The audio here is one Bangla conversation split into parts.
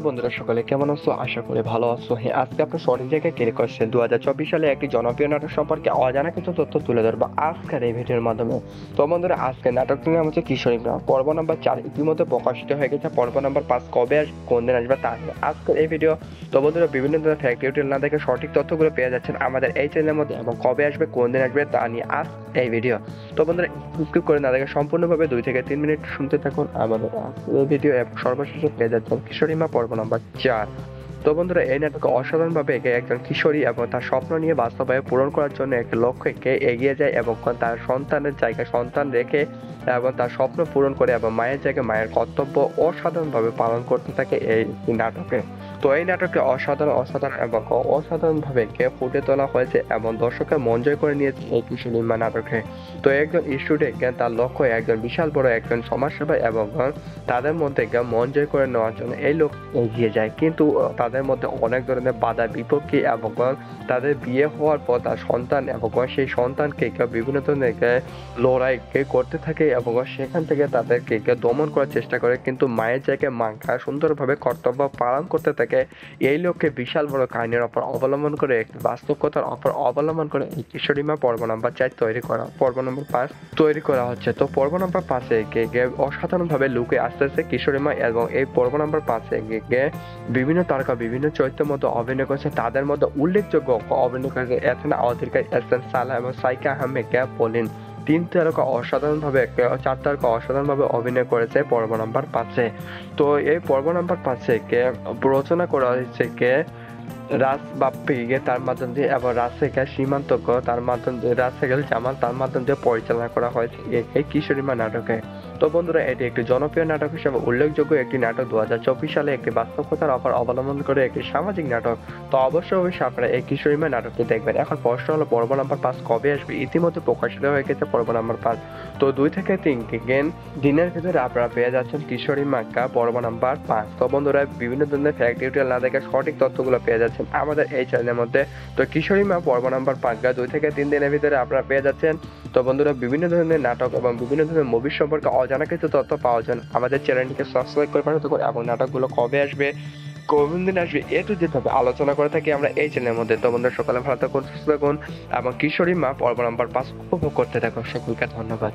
বন্ধুরা, সকলে কেমন আছো? আশা করি ভালো আছো। হ্যাঁ, আজকে আপনার সঠিক জায়গায় ক্লিক করছেন। 2024 সালে একটি জনপ্রিয় নাটক সম্পর্কে অজানা কিছু তথ্য তুলে ধরবো আজকের এই ভিডিওর মাধ্যমে। তো বন্ধুরা, আজকে নাটকটির নাম হচ্ছে কিশোরী প্রেম। পর্ব নাম্বার 4 ইতিমধ্যে প্রকাশিত হয়ে গেছে। পর্ব নাম্বার 5 কবে আসবে, কোন দিন আসবে তা নিয়ে আজকের এই ভিডিও। তো বন্ধুরা, বিভিন্ন ধরনের ফ্যাক্ট ডিটেইল না দেখে সঠিক তথ্যগুলো পেয়ে যাচ্ছেন আমাদের এই চ্যানেলের মধ্যে, এবং কবে আসবে, কোন দিন আসবে তা নিয়ে আজ এই ভিডিও। তো বন্ধুরা, স্কিপ করে না দেখে সম্পূর্ণভাবে 2 থেকে 3 মিনিট শুনতে থাকুন আমাদের আজকের ভিডিও, এবং সর্বশেষে পেয়ে যাচ্ছেন কিশোরী মা পর্ব নাম্বার 4। তো বন্ধুরা, এই নাটকে অসাধারণভাবে একে একজন কিশোরী এবং তার স্বপ্ন নিয়ে বাস্তবায়ন পূরণ করার জন্য একটি লক্ষ্যকে এগিয়ে যায়, এবং তার সন্তানের জায়গায় সন্তান রেখে এবং তার স্বপ্ন পূরণ করে এবং মায়ের জায়গায় মায়ের কর্তব্য অসাধারণভাবে পালন করতে থাকে এই নাটকে। তো এই নাটকে অসাধারণ এবং অসাধারণভাবে কে ফুটে তোলা হয়েছে এবং দর্শকের মন জয় করে নিয়েছে এই কিশোরী মা নাটকে। তো একজন স্টুডেন্ট তার লক্ষ্য একজন বিশাল বড় একজন সমাজসেবা, এবং তাদের মধ্যে মন জয় করে নেওয়ার জন্য এই লোক এগিয়ে যায়, কিন্তু তাদের মধ্যে অনেক ধরনের বাধা বিপত্তি, এবং তাদের বিয়ে হওয়ার পর তার সন্তান এবং সেই সন্তানকে বিভিন্ন ধরনের লড়াই করতে থাকে, এবং সেখান থেকে তাদেরকে দমন করার চেষ্টা করে, কিন্তু মায়ের জায়গায় মা সুন্দরভাবে কর্তব্য পালন করতে থাকে। এই লক্ষ্যে বিশাল বড় কাহিনীর অপর অবলম্বন করে, একটি বাস্তবতার অপর অবলম্বন করে এই কিশোরী মা পর্ব নাম্বার 4 পর্ব নাম্বার 5 তৈরি করা হচ্ছে। তো পর্ব নাম্বার 5-এ অসাধারণ ভাবে লুকে আসতেছে কিশোরী মা, এবং এই পর্ব নাম্বার 5-এ বিভিন্ন তারকা বিভিন্ন চরিত্রের মধ্যে অভিনয় করেছে। তাদের মধ্যে উল্লেখযোগ্য অভিনয় করেছে এথেনা আওয়াধিকা, এহসান সালাহ এবং সাইকা আহমেদ পলিন। 3 তারকা অসাধারণভাবে 4 তারকা অসাধারণভাবে অভিনয় করেছে পর্ব নাম্বার 5-এ। তো এই পর্ব নাম্বার 5-এ রচনা করা হয়েছে রাজ বাপ্পি তার মাধ্যম দিয়ে, এবং রাজশেখর সীমান্ত তার মাধ্যম দিয়ে, রাজশেখর জামাল তার মাধ্যম দিয়ে পরিচালনা করা হয়েছে এই কিশোরী মা নাটকে। তো বন্ধুরা, এটি একটি জনপ্রিয় নাটক হিসেবে উল্লেখযোগ্য একটি নাটক। 2024 সালে একটি বাস্তবতার অপর অবলম্বন করে একটি সামাজিক নাটক। তো অবশ্যই আপনারা এই কিশোরী মা নাটকটি দেখবেন। এখন প্রশ্ন হলো, পর্ব নাম্বার 5 কবে আসবে? ইতিমধ্যে প্রকাশিত হয়ে গেছে পর্ব নাম্বার 5। তো 2 থেকে 3 দিনের ভিতরে আপনারা পেয়ে যাচ্ছেন কিশোরী মা পর্ব নাম্বার 5। তো বন্ধুরা, বিভিন্ন ধরনের ফ্যাক্ট ডিটেইল না দেখে সঠিক তথ্যগুলো পেয়ে যাচ্ছেন আমাদের এই চ্যানেলের মধ্যে। তো কিশোরী মা পর্ব নাম্বার 5 2 থেকে 3 দিনের ভিতরে আপনারা পেয়ে যাচ্ছেন। তো বন্ধুরা, বিভিন্ন ধরনের নাটক এবং বিভিন্ন ধরনের মুভি সম্পর্কে অজানা কিছু তথ্য পাওয়ার জন্য আমাদের চ্যানেলটিকে সাবস্ক্রাইব করে পাঠাতে পারেন, এবং নাটকগুলো কবে আসবে, কোন দিন আসবে, যেভাবে আলোচনা করে থাকি আমরা এই চ্যানেলের মধ্যে। তো বন্ধুরা, সকালে ভালো থাকুন, সুস্থ থাকুন, এবং কিশোরী মা পর্ব নাম্বার 5 উপভোগ করতে থাকুন। সকলকে ধন্যবাদ।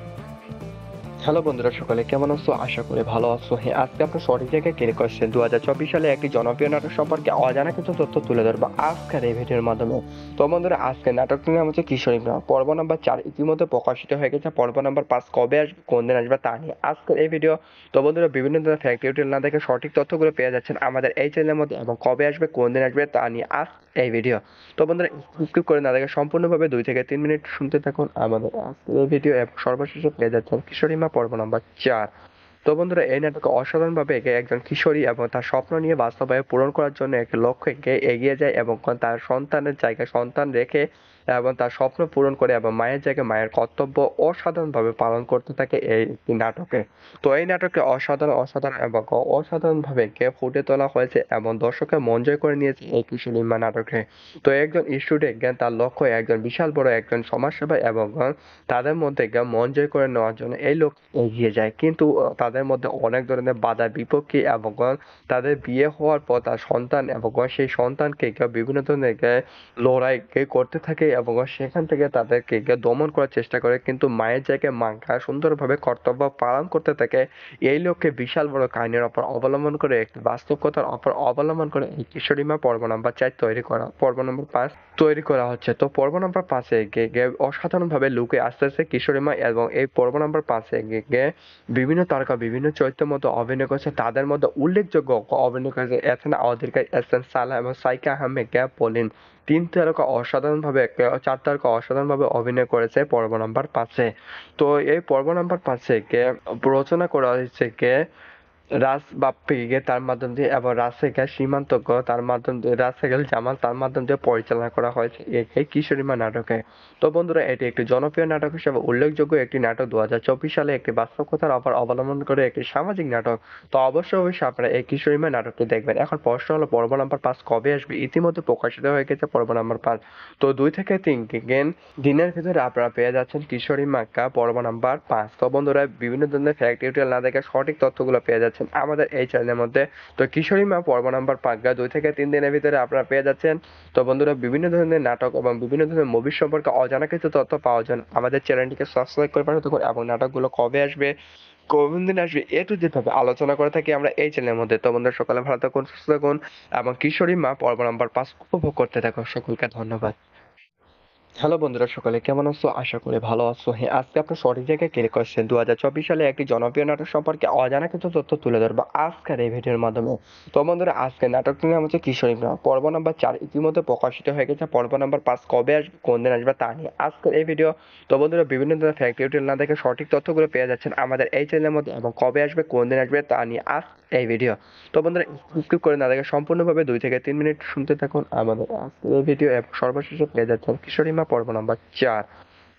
হ্যালো বন্ধুরা, সকলে কেমন আছো? আশা করি ভালো আছো। হ্যাঁ, আজকে আপনার সঠিক জায়গায় ক্লিক করছেন। 2024 সালে একটি জনপ্রিয় নাটক সম্পর্কে অজানা কিছু তথ্য তুলে ধরবো আজকের এই ভিডিওর মাধ্যমে। তো বন্ধুরা, আজকে নাটকটির নাম হচ্ছে কিশোরী প্রেম। পর্ব নাম্বার 4 ইতিমধ্যে প্রকাশিত হয়ে গেছে। পর্ব নাম্বার 5 কবে আসবে, কোন দিন আসবে তা নিয়ে আজকের এই ভিডিও। তো বন্ধুরা, বিভিন্ন ধরনের ফ্যাক্ট ডিটেইল না দেখে সঠিক তথ্যগুলো পেয়ে যাচ্ছেন আমাদের এই চ্যানেলের মধ্যে, এবং কবে আসবে, কোন দিন আসবে তা নিয়ে আজ এই ভিডিও। তো বন্ধুরা, স্কিপ করে না দেখে সম্পূর্ণভাবে 2 থেকে 3 মিনিট শুনতে থাকুন আমাদের আজকের এই ভিডিও, এবং সর্বশেষে পেয়ে যাচ্ছেন কিশোরী মা পর্ব নাম্বার 4। তো বন্ধুরা, এই নাটকে অসাধারণভাবে একজন কিশোরী এবং তার স্বপ্ন নিয়ে বাস্তবায়ন পূরণ করার জন্য একটি লক্ষ্যকে এগিয়ে যায়, এবং তার সন্তানের জায়গায় সন্তান রেখে এবং তার স্বপ্ন পূরণ করে এবং মায়ের জায়গায় মায়ের কর্তব্য অসাধারণভাবে পালন করতে থাকে এই নাটকে। তো এই নাটকে অসাধারণ এবং অসাধারণভাবে ফুটে তোলা হয়েছে, এবং দর্শকের মন জয় করে নিয়েছে এই কিশোরী মা নাটকে। তো একজন স্টুডেন্ট তার লক্ষ্য একজন বিশাল বড় একজন সমাজসেবা, এবং তাদের মধ্যে মন জয় করে নেওয়ার জন্য এই লোক এগিয়ে যায়, কিন্তু তাদের মধ্যে অনেক ধরনের বাধা বিপত্তি, এবং তাদের বিয়ে হওয়ার পর তার সন্তান এবং সেই সন্তানকে বিভিন্ন ধরনের লড়াই করতে থাকে, এবং সেখান থেকে তাদেরকে দমন করার চেষ্টা করে, কিন্তু মায়ের জায়গায় মা সুন্দরভাবে কর্তব্য পালন করতে থাকে। এই লক্ষ্যে বিশাল বড় কাহিনীর অপর অবলম্বন করে, একটি বাস্তবতার অপর অবলম্বন করে এই কিশোরী মা পর্ব নাম্বার 4 পর্ব নাম্বার 5 তৈরি করা হচ্ছে। তো পর্ব নাম্বার 5-এ অসাধারণভাবে লুকে আসতেছে কিশোরী মা, এবং এই পর্ব নাম্বার 5-এ বিভিন্ন তারকা বিভিন্ন চরিত্রের মধ্যে অভিনয় করেছে। তাদের মধ্যে উল্লেখযোগ্য অভিনয় করেছে এথেনা আওয়াধিকা, এহসান সালাহ এবং সাইকা আহমেদ পলিন। 3 তারকা অসাধারণভাবে 4 তারকা অসাধারণভাবে অভিনয় করেছে পর্ব নাম্বার 5-এ। তো এই পর্ব নাম্বার 5-এ রচনা করা হয়েছে রাজ বাপ্পি তার মাধ্যম দিয়ে, এবং রাজশেখর সীমান্ত তার মাধ্যম দিয়ে, রাজশেখর জামাল তার মাধ্যম দিয়ে পরিচালনা করা হয়েছে এই কিশোরী মা নাটকে। তো বন্ধুরা, এটি একটি জনপ্রিয় নাটক হিসেবে উল্লেখযোগ্য একটি নাটক। 2024 সালে একটি বাস্তবতার অপর অবলম্বন করে একটি সামাজিক নাটক। তো অবশ্যই আপনারা এই কিশোরী মা নাটকটি দেখবেন। এখন প্রশ্ন হলো, পর্ব নাম্বার 5 কবে আসবে? ইতিমধ্যে প্রকাশিত হয়ে গেছে পর্ব নাম্বার 5। তো 2 থেকে 3 দিনের ভিতরে আপনারা পেয়ে যাচ্ছেন কিশোরী মা পর্ব নাম্বার 5। তো বন্ধুরা, বিভিন্ন ধরনের ফ্যাক্ট ডিটেইল না দেখে সঠিক তথ্যগুলো পেয়ে যাচ্ছেন যাচ্ছেন আমাদের এই চ্যানেলের মধ্যে। তো কিশোরী মা পর্ব নাম্বার 5 2 থেকে 3 দিনের ভিতরে আপনারা পেয়ে যাচ্ছেন। তো বন্ধুরা বিভিন্ন ধরনের নাটক এবং বিভিন্ন ধরনের মুভি সম্পর্কে অজানা কিছু তথ্য পাওয়ার জন্য আমাদের চ্যানেলটিকে সাবস্ক্রাইব করে পাঠাতে থাকুন এবং নাটকগুলো কবে আসবে কোন দিন আসবে টু জেড ভাবে আলোচনা করে থাকি আমরা এই চ্যানেলের মধ্যে। তো বন্ধুরা সকালে ভালো থাকুন, সুস্থ থাকুন এবং কিশোরী মা পর্ব নাম্বার 5 উপভোগ করতে থাকুন। সকলকে ধন্যবাদ। হ্যালো বন্ধুরা, সকালে কেমন আছো? আশা করি ভালো আছো। হ্যাঁ, আজকে আপনার সঠিক জায়গায় ক্লিক করছেন। 2024 সালে একটি জনপ্রিয় নাটক সম্পর্কে অজানা কিছু তথ্য তুলে ধরবো আজকের এই ভিডিওর মাধ্যমে। তো বন্ধুরা, আজকে নাটকটির নাম হচ্ছে কিশোরী মা পর্ব নাম্বার 4 ইতিমধ্যে প্রকাশিত হয়ে গেছে। পর্ব নাম্বার 5 কবে আসবে, কোন দিন আসবে তা নিয়ে আজকের এই ভিডিও। তো বন্ধুরা, বিভিন্ন ধরনের ফ্যাক্ট ডিটেইল না দেখে সঠিক তথ্যগুলো পেয়ে যাচ্ছেন আমাদের এই চ্যানেলের মধ্যে এবং কবে আসবে, কোন দিন আসবে তা নিয়ে আজ এই ভিডিও। তো বন্ধুরা, স্কিপ করে না দেখে সম্পূর্ণভাবে 2 থেকে 3 মিনিট শুনতে থাকুন আমাদের আজকের এই ভিডিও এবং সর্বশেষে পেয়ে যাচ্ছেন কিশোরী মা পর্ব নাম্বার 4।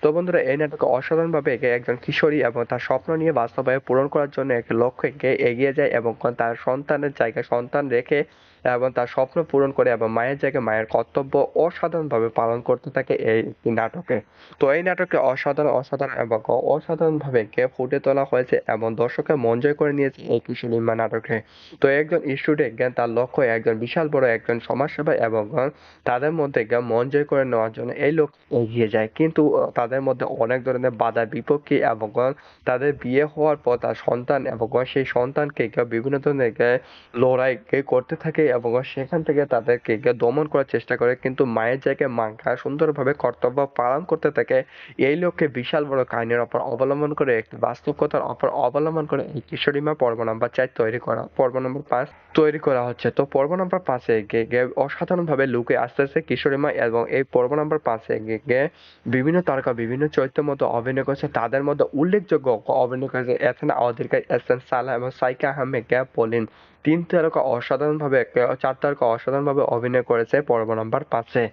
তো বন্ধুরা, এই নাটকে অসাধারণভাবে একে একজন কিশোরী এবং তার স্বপ্ন নিয়ে বাস্তবায়ন পূরণ করার জন্য এক লক্ষ্যে এগিয়ে যায় এবং তার সন্তানের জায়গায় সন্তান রেখে এবং তার স্বপ্ন পূরণ করে এবং মায়ের জায়গায় মায়ের কর্তব্য অসাধারণভাবে পালন করতে থাকে এই নাটকে। তো এই নাটকে অসাধারণ এবং অসাধারণভাবে কে ফুটে তোলা হয়েছে এবং দর্শকের মন জয় করে নিয়েছে এই কিশোরী মা নাটকে। তো একজন স্টুডেন্ট তার লক্ষ্য একজন বিশাল বড় একজন সমাজসেবা এবং তাদের মধ্যে মন জয় করে নেওয়ার জন্য এই লোক এগিয়ে যায়, কিন্তু তাদের মধ্যে অনেক ধরনের বাধা বিপত্তি এবং তাদের বিয়ে হওয়ার পর তার সন্তান এবং সেই সন্তানকে বিভিন্ন ধরনের লড়াই করতে থাকে এবং সেখান থেকে তাদেরকে দমন করার চেষ্টা করে, কিন্তু মায়ের জায়গায় মা সুন্দরভাবে কর্তব্য পালন করতে থাকে। এই লক্ষ্যে বিশাল বড় কাহিনীর ওপর অবলম্বন করে একটি বাস্তবতার ওপর অবলম্বন করে এই কিশোরী মা পর্ব নাম্বার 4 পর্ব নাম্বার 5 তৈরি করা হচ্ছে। তো পর্ব নাম্বার 5-এ অসাধারণভাবে লুকে আসতে আসতে কিশোরী মা এবং এই পর্ব নাম্বার 5-এ বিভিন্ন তারকা বিভিন্ন চরিত্রের মধ্যে অভিনয় করেছে। তাদের মধ্যে উল্লেখযোগ্য অভিনয় করেছে এথেনা অধিকারী, এহসান সালাহ এবং সাইকা আহমেদ, পলিন। 3 তারকা অসাধারণভাবে 4 তারকা অসাধারণভাবে অভিনয় করেছে পর্ব নাম্বার 5-এ।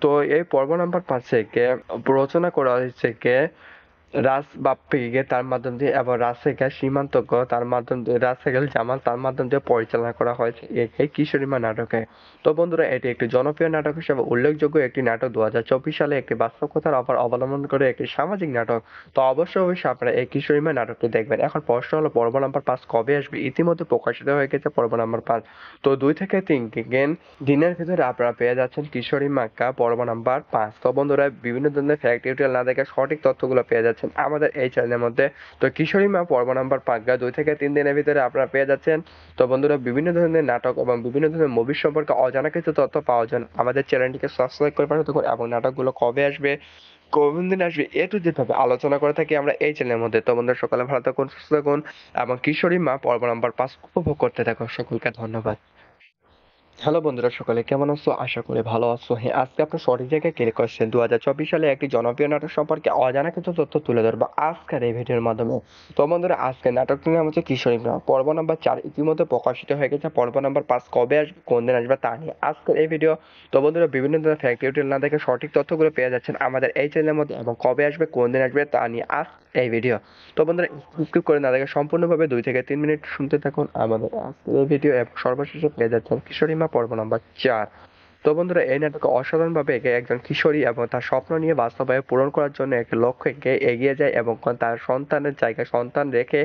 তো এই পর্ব নাম্বার 5-এ রচনা করা হয়েছে রাজ বাপ্পীকে তার মাধ্যম দিয়ে এবং রাজশেখর সীমান্তজ্ঞ তার মাধ্যম দিয়ে রাজশেখর জামাল তার মাধ্যম দিয়ে পরিচালনা করা হয়েছে এই কিশোরী মা নাটকে। তো বন্ধুরা, এটি একটি জনপ্রিয় নাটক হিসেবে উল্লেখযোগ্য একটি নাটক। 2024 সালে একটি বাস্তব কথার ওপর অবলম্বন করে একটি সামাজিক নাটক। তো অবশ্যই আপনারা এই কিশোরী মা নাটকটি দেখবেন। এখন প্রশ্ন হলো পর্ব নাম্বার 5 কবে আসবে? ইতিমধ্যে প্রকাশিত হয়ে গেছে পর্ব নাম্বার 5। তো 2 থেকে 3 দিনের ভিতরে আপনারা পেয়ে যাচ্ছেন কিশোরী মাক্কা পর্ব নাম্বার 5। তো বন্ধুরা, বিভিন্ন ধরনের ফ্যাক্ট ডিটেইল না দেখে সঠিক তথ্যগুলো পেয়ে যাচ্ছেন আমাদের এই চ্যানেলের মধ্যে। তো কিশোরী মা পর্ব নাম্বার 5 2 থেকে 3 দিনের ভিতরে আপনারা পেয়ে যাচ্ছেন। তো বন্ধুরা, বিভিন্ন ধরনের নাটক এবং বিভিন্ন ধরনের মুভি সম্পর্কে অজানা কিছু তথ্য পাওয়ার জন্য আমাদের চ্যানেলটিকে সাবস্ক্রাইব করে পাঠাতে থাকুন এবং নাটকগুলো কবে আসবে কোন দিন আসবে টু জেড ভাবে আলোচনা করে থাকি আমরা এই চ্যানেলের মধ্যে। তো বন্ধুরা, সকালে ভালো থাকুন, সুস্থ থাকুন এবং কিশোরী মা পর্ব নাম্বার 5 উপভোগ করতে থাকুন। সকলকে ধন্যবাদ। হ্যালো বন্ধুরা, সকালে কেমন আছো? আশা করি ভালো আছো। হ্যাঁ, আজকে আপনার সঠিক জায়গায় ক্লিক করছেন। 2024 সালে একটি জনপ্রিয় নাটক সম্পর্কে অজানা কিছু তথ্য তুলে ধরবো আজকের এই ভিডিওর মাধ্যমে। তো বন্ধুরা, আজকে নাটকটির নাম হচ্ছে কিশোরী মা পর্ব নাম্বার 4 ইতিমধ্যে প্রকাশিত হয়ে গেছে। পর্ব নাম্বার 5 কবে আসবে, কোন দিন আসবে তা নিয়ে আজকের এই ভিডিও। তো বন্ধুরা, বিভিন্ন ধরনের ফ্যাক্ট ডিটেইল না দেখে সঠিক তথ্যগুলো পেয়ে যাচ্ছেন আমাদের এই চ্যানেলের মধ্যে এবং কবে আসবে, কোন দিন আসবে তা নিয়ে আজ এই ভিডিও। তো বন্ধুরা, স্কিপ করে না দেখে সম্পূর্ণভাবে 2 থেকে 3 মিনিট শুনতে থাকুন আমাদের আজকের এই ভিডিও এবং সর্বশেষে পেয়ে যাচ্ছেন কিশোরী মা পর্ব নাম্বার 4। তো বন্ধুরা, এই নাটকে অসাধারণভাবে একজন কিশোরী এবং তার স্বপ্ন নিয়ে বাস্তবায়ন পূরণ করার জন্য এক লক্ষ্যে এগিয়ে যায় এবং তার সন্তানের জায়গায় সন্তান রেখে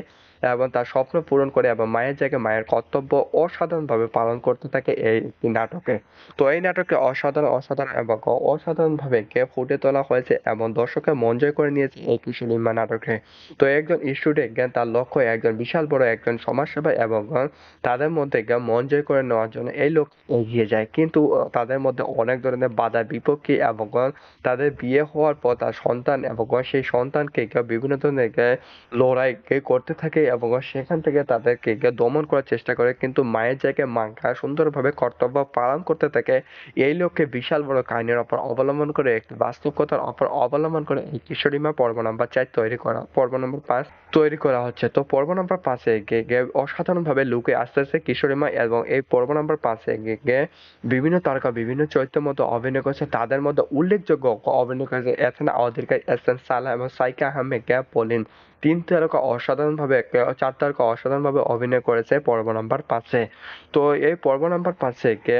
এবং তার স্বপ্ন পূরণ করে এবং মায়ের জায়গায় মায়ের কর্তব্য অসাধারণভাবে পালন করতে থাকে এই নাটকে। তো এই নাটকে অসাধারণ এবং অসাধারণভাবে ফুটে তোলা হয়েছে এবং দর্শকের মন জয় করে নিয়েছে এই কিশোরী মা নাটকে। তো একজন স্টুডেন্ট তার লক্ষ্য একজন বিশাল বড় একজন সমাজসেবা এবং তাদের মধ্যে মন জয় করে নেওয়ার জন্য এই লোক এগিয়ে যায়, কিন্তু তাদের মধ্যে অনেক ধরনের বাধা বিপত্তি এবং তাদের বিয়ে হওয়ার পর তার সন্তান এবং সেই সন্তানকে বিভিন্ন ধরনের লড়াই করতে থাকে এবং সেখান থেকে তাদেরকে দমন করার চেষ্টা করে, কিন্তু মায়ের জায়গায় মা সুন্দরভাবে কর্তব্য পালন করতে থাকে। এই লক্ষ্যে বিশাল বড় কাহিনীর ওপর অবলম্বন করে একটি বাস্তব কথার ওপর অবলম্বন করে এই কিশোরী মা পর্ব নাম্বার 4 পর্ব নাম্বার 5 তৈরি করা হচ্ছে। তো পর্ব নাম্বার 5-এ অসাধারণভাবে লুকে আসতে আসতে কিশোরী মা এবং এই পর্ব নাম্বার 5-এ বিভিন্ন তারকা বিভিন্ন চরিত্রের মধ্যে অভিনয় করেছে। তাদের মধ্যে উল্লেখযোগ্য অভিনয় করেছে এথেনা অধিকারী, এহসান সালাহ এবং সাইকা আহমেদ, পলিন। 3 তারকা অসাধারণভাবে 4 তারকা অসাধারণভাবে অভিনয় করেছে পর্ব নাম্বার 5-এ। তো এই পর্ব নাম্বার 5-এ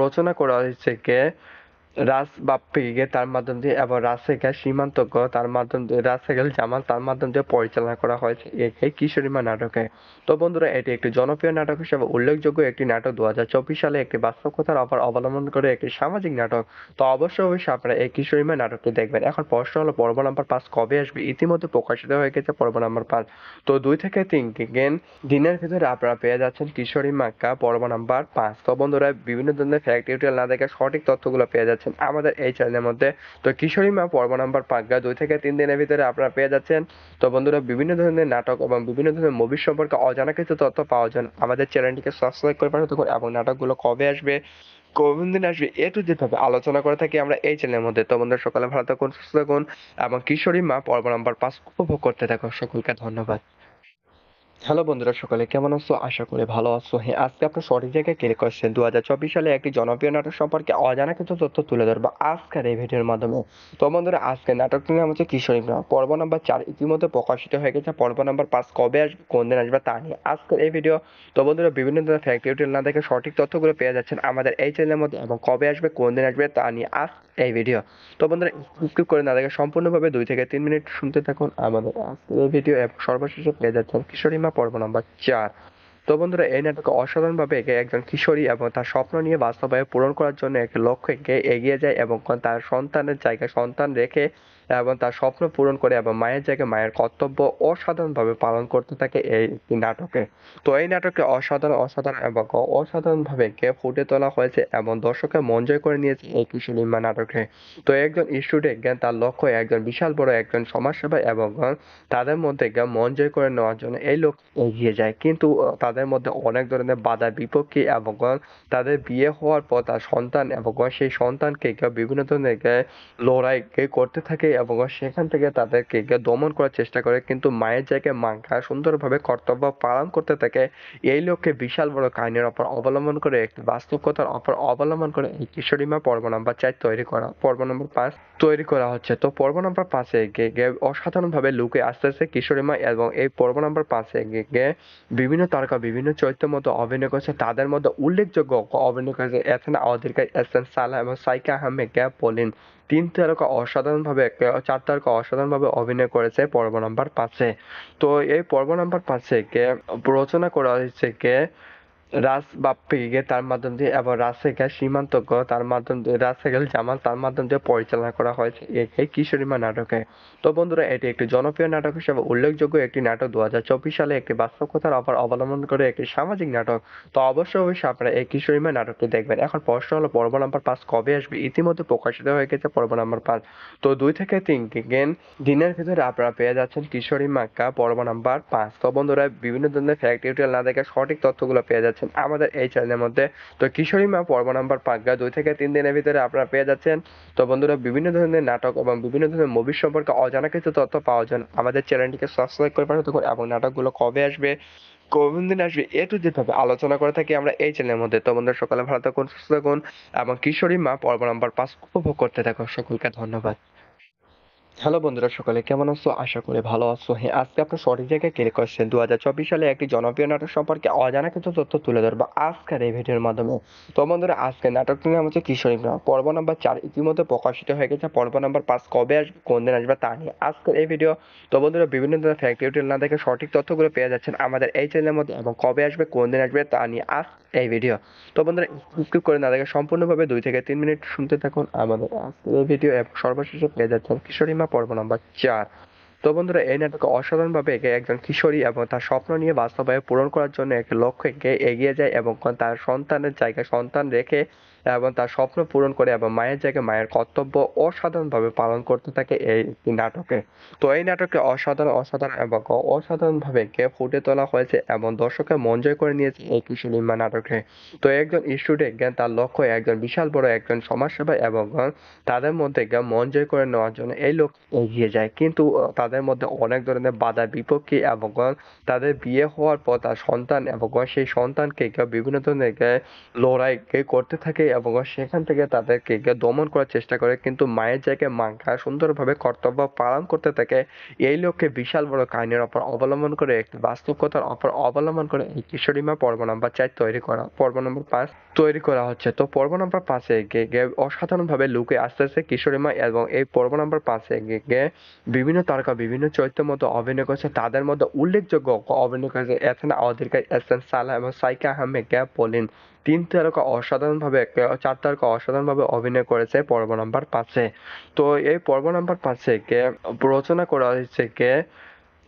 রচনা করা হয়েছে রাজবাপ্পীকে তার মাধ্যম দিয়ে এবং রাজশেখর সীমান্তজ্ঞ তার মাধ্যম দিয়ে রাজশেখর জামাল তার মাধ্যম দিয়ে পরিচালনা করা হয়েছে এই কিশোরীমা নাটকে। তো বন্ধুরা, এটি একটি জনপ্রিয় নাটক হিসেবে উল্লেখযোগ্য একটি নাটক। 2024 সালে একটি বাস্তব কথার উপর অবলম্বন করে একটি সামাজিক নাটক। তো অবশ্যই আপনারা এই কিশোরীমা নাটকটি দেখবেন। এখন প্রশ্ন হলো, পর্ব নাম্বার 5 কবে আসবে? ইতিমধ্যে প্রকাশিত হয়ে গেছে পর্ব নাম্বার 5। তো 2 থেকে 3 দিনের ভিতরে আপনারা পেয়ে যাচ্ছেন কিশোরীমাকা পর্ব নাম্বার 5। তো বন্ধুরা, বিভিন্ন ধরনের ফ্যাক্ট টিউটোরিয়াল না দেখে সঠিক তথ্যগুলো পেয়ে যাচ্ছেন আমাদের এই চ্যানেলের মধ্যে। তো কিশোরীমা পর্ব নাম্বার 5 2 থেকে 3 দিনের ভিতরে আপনারা পেয়ে যাচ্ছেন। তো বন্ধুরা, বিভিন্ন ধরনের নাটক এবং বিভিন্ন ধরনের মুভি সম্পর্কে অজানা কিছু তথ্য পাওয়ার জন্য আমাদের চ্যানেলটিকে সাবস্ক্রাইব করে পাঠাতে থাকুন এবং নাটকগুলো কবে আসবে, কোন দিন আসবে, এ টু জেড ভাবে আলোচনা করে থাকি আমরা এই চ্যানেলের মধ্যে। তো বন্ধুরা, সকালে ভালো থাকুন, সুস্থ থাকুন এবং কিশোরীমা পর্ব নাম্বার 5 উপভোগ করতে থাকুন। সকলকে ধন্যবাদ। হ্যালো বন্ধুরা, সকলে কেমন আছো? আশা করি ভালো আছো। হ্যাঁ, আজকে আপনার সঠিক জায়গায় ক্লিক করছেন। 2024 সালে একটি জনপ্রিয় নাটক সম্পর্কে অজানা কিছু তথ্য তুলে ধরবো আজকের এই ভিডিওর মাধ্যমে। তো বন্ধুরা, আজকে নাটকটির নাম হচ্ছে কিশোরীমা পর্ব নাম্বার 4 ইতিমধ্যে প্রকাশিত হয়ে গেছে। পর্ব নাম্বার 5 কবে আসবে, কোন দিন আসবে তা নিয়ে আজকের এই ভিডিও। তো বন্ধুরা, বিভিন্ন ধরনের ফ্যাক্ট টিউটোরিয়াল না দেখে সঠিক তথ্যগুলো পেয়ে যাচ্ছেন আমাদের এই চ্যানেলের মধ্যে এবং কবে আসবে, কোন দিন আসবে তা নিয়ে আজ এই ভিডিও। তো বন্ধুরা, স্কিপ করে না দেখে সম্পূর্ণভাবে 2 থেকে 3 মিনিট শুনতে থাকুন আমাদের আজকের এই ভিডিও এবং সর্বশেষে পেয়ে যাচ্ছেন কিশোরীমা পর্ব নাম্বার 4। তো বন্ধুরা, এই নাটকে অসাধারণভাবে একজন কিশোরী এবং তার স্বপ্ন নিয়ে বাস্তবায়ন পূরণ করার জন্য একটি লক্ষ্যে এগিয়ে যায় এবং তার সন্তানের জায়গায় সন্তান রেখে এবং তার স্বপ্ন পূরণ করে এবং মায়ের জায়গায় মায়ের কর্তব্য অসাধারণভাবে পালন করতে থাকে এই নাটকে। তো এই নাটকে অসাধারণ এবং অসাধারণভাবে ফুটে তোলা হয়েছে এবং দর্শকের মন জয় করে নিয়েছে এই কিশোরীমা নাটকে। তো একজন স্টুডেন্ট তার লক্ষ্য একজন বিশাল বড় একজন সমাজসেবা এবং তাদের মধ্যে মন জয় করে নেওয়ার জন্য এই লোক এগিয়ে যায়, কিন্তু তাদের মধ্যে অনেক ধরনের বাধা বিপত্তি এবং তাদের বিয়ে হওয়ার পর তার সন্তান এবং সেই সন্তানকে বিভিন্ন ধরনের লড়াই করতে থাকে এবং সেখান থেকে তাদেরকে দমন করার চেষ্টা করে, কিন্তু মায়ের জায়গায় মা সুন্দরভাবে কর্তব্য পালন করতে থাকে। এই লক্ষ্যে বিশাল বড় কাহিনীর উপর অবলম্বন করে একটি বাস্তবতার উপর অবলম্বন করে এই কিশোরীমা পর্ব নাম্বার 4 পর্ব নাম্বার 5 তৈরি করা হচ্ছে। তো পর্ব নাম্বার 5-এ অসাধারণভাবে লুকে আসতেছে কিশোরীমা এবং এই পর্ব নাম্বার 5-এ বিভিন্ন তারকা বিভিন্ন চরিত্রের মধ্যে অভিনয় করেছে। তাদের মধ্যে উল্লেখযোগ্য অভিনয় করেছে এথেনা অধিকারী, এহসান সালাহ এবং সাইকা আহমেদ, পলিন। 3 তারকা অসাধারণভাবে 4 তারকা অসাধারণভাবে অভিনয় করেছে পর্ব নাম্বার 5-এ। তো এই পর্ব নাম্বার 5-এ রচনা করা হয়েছে রাজবাপ্পীকে তার মাধ্যম দিয়ে এবং রাজশেখর সীমান্তজ্ঞ তার মাধ্যম দিয়ে রাজশেখর জামাল তার মাধ্যম দিয়ে পরিচালনা করা হয়েছে এই কিশোরীমা নাটকে। তো বন্ধুরা, এটি একটি জনপ্রিয় নাটক হিসেবে উল্লেখযোগ্য একটি নাটক। 2024 সালে একটি বাস্তব কথার উপর অবলম্বন করে একটি সামাজিক নাটক। তো অবশ্যই আপনারা এই কিশোরীমা নাটকটি দেখবেন। এখন প্রশ্ন হলো, পর্ব নাম্বার 5 কবে আসবে? ইতিমধ্যে প্রকাশিত হয়ে গেছে পর্ব নাম্বার 5। তো 2 থেকে 3 দিনের ভিতরে আপনারা পেয়ে যাচ্ছেন কিশোরীমাকা পর্ব নাম্বার 5। তো বন্ধুরা, বিভিন্ন ধরনের ফ্যাক্ট টিউটোরিয়াল না দেখে সঠিক তথ্যগুলো পেয়ে যাচ্ছেন আমাদের এই চ্যানেলের মধ্যে। তো কিশোরীমা পর্ব নাম্বার 5 2 থেকে 3 দিনের ভিতরে আপনারা পেয়ে যাচ্ছেন। তো বন্ধুরা, বিভিন্ন ধরনের নাটক এবং বিভিন্ন ধরনের মুভি সম্পর্কে অজানা কিছু তথ্য পাওয়ার জন্য আমাদের চ্যানেলটিকে সাবস্ক্রাইব করে পাঠাতে থাকুন এবং নাটকগুলো কবে আসবে, কোন দিন আসবে, এ টু জেড ভাবে আলোচনা করে থাকি আমরা এই চ্যানেলের মধ্যে। তো বন্ধুরা, সকালে ভালো থাকুন, সুস্থ থাকুন এবং কিশোরীমা পর্ব নাম্বার 5 উপভোগ করতে থাকুন। সকলকে ধন্যবাদ। হ্যালো বন্ধুরা, সকলে কেমন আছো? আশা করি ভালো আছো। হ্যাঁ, আজকে আপনার সঠিক জায়গায় ক্লিক করছেন। 2024 সালে একটি জনপ্রিয় নাটক সম্পর্কে অজানা কিছু তথ্য তুলে ধরবো আজকের এই ভিডিওর মাধ্যমে। তো বন্ধুরা, আজকে নাটকটির নাম হচ্ছে কিশোরীমা পর্ব নাম্বার 4 ইতিমধ্যে প্রকাশিত হয়ে গেছে। পর্ব নাম্বার 5 কবে আসবে, কোন দিন আসবে তা নিয়ে আজকের এই ভিডিও। তো বন্ধুরা, বিভিন্ন ধরনের ফ্যাক্ট টিউটোরিয়াল না দেখে সঠিক তথ্যগুলো পেয়ে যাচ্ছেন আমাদের এই চ্যানেলের মধ্যে এবং কবে আসবে, কোন দিন আসবে তা নিয়ে আজ এই ভিডিও। তো বন্ধুরা, স্কিপ করে না দেখে সম্পূর্ণভাবে 2 থেকে 3 মিনিট শুনতে থাকুন আমাদের আজকের এই ভিডিও এবং সর্বশেষে পেয়ে যাচ্ছেন কিশোরীমা পর্ব নাম্বার 4। তো বন্ধুরা, এই নাটকে অসাধারণভাবে একজন কিশোরী এবং তার স্বপ্ন নিয়ে বাস্তবায়ন পূরণ করার জন্য একটি লক্ষ্যে এগিয়ে যায় এবং তার সন্তানের জায়গায় সন্তান রেখে এবং তার স্বপ্ন পূরণ করে এবং মায়ের জায়গায় মায়ের কর্তব্য অসাধারণভাবে পালন করতে থাকে এই নাটকে। তো এই নাটকে অসাধারণ এবং অসাধারণভাবে ফুটে তোলা হয়েছে এবং দর্শকের মন জয় করে নিয়েছে এই কিশোরীমা নাটকে। তো একজন স্টুডেন্ট তার লক্ষ্য একজন বিশাল বড় একজন সমাজসেবা এবং তাদের মধ্যে মন জয় করে নেওয়ার জন্য এই লোক এগিয়ে যায়, কিন্তু তাদের মধ্যে অনেক ধরনের বাধা বিপত্তি এবং তাদের বিয়ে হওয়ার পর তার সন্তান এবং সেই সন্তানকে বিভিন্ন ধরনের লড়াই করতে থাকে এবং সেখান থেকে তাদেরকে দমন করার চেষ্টা করে, কিন্তু মায়ের জায়গায় মাঙ্গা সুন্দরভাবে কর্তব্য পালন করতে থাকে। এই লক্ষ্যে বিশাল বড় কাহিনীর উপর অবলম্বন করে, একটি বাস্তবতার উপর অবলম্বন করে এই কিশোরী মা পর্ব নাম্বার 4 পর্ব নাম্বার 5 তৈরি করা হচ্ছে। তো পর্ব নাম্বার 5-এ অসাধারণভাবে লুকে আসতেছে কিশোরী মা, এবং এই পর্ব নাম্বার 5-এ বিভিন্ন তারকা বিভিন্ন চরিত্রের মধ্যে অভিনয় করেছে। তাদের মধ্যে উল্লেখযোগ্য অভিনয় করেছে এথেনা অধিকার, এহসান সালাহ এবং সাইকা আহমেদ, পলিন। 3 তারকা অসাধারণভাবে, 4 তারকা অসাধারণভাবে অভিনয় করেছে পর্ব নাম্বার 5-এ। তো এই পর্ব নাম্বার 5-এ রচনা করা হয়েছে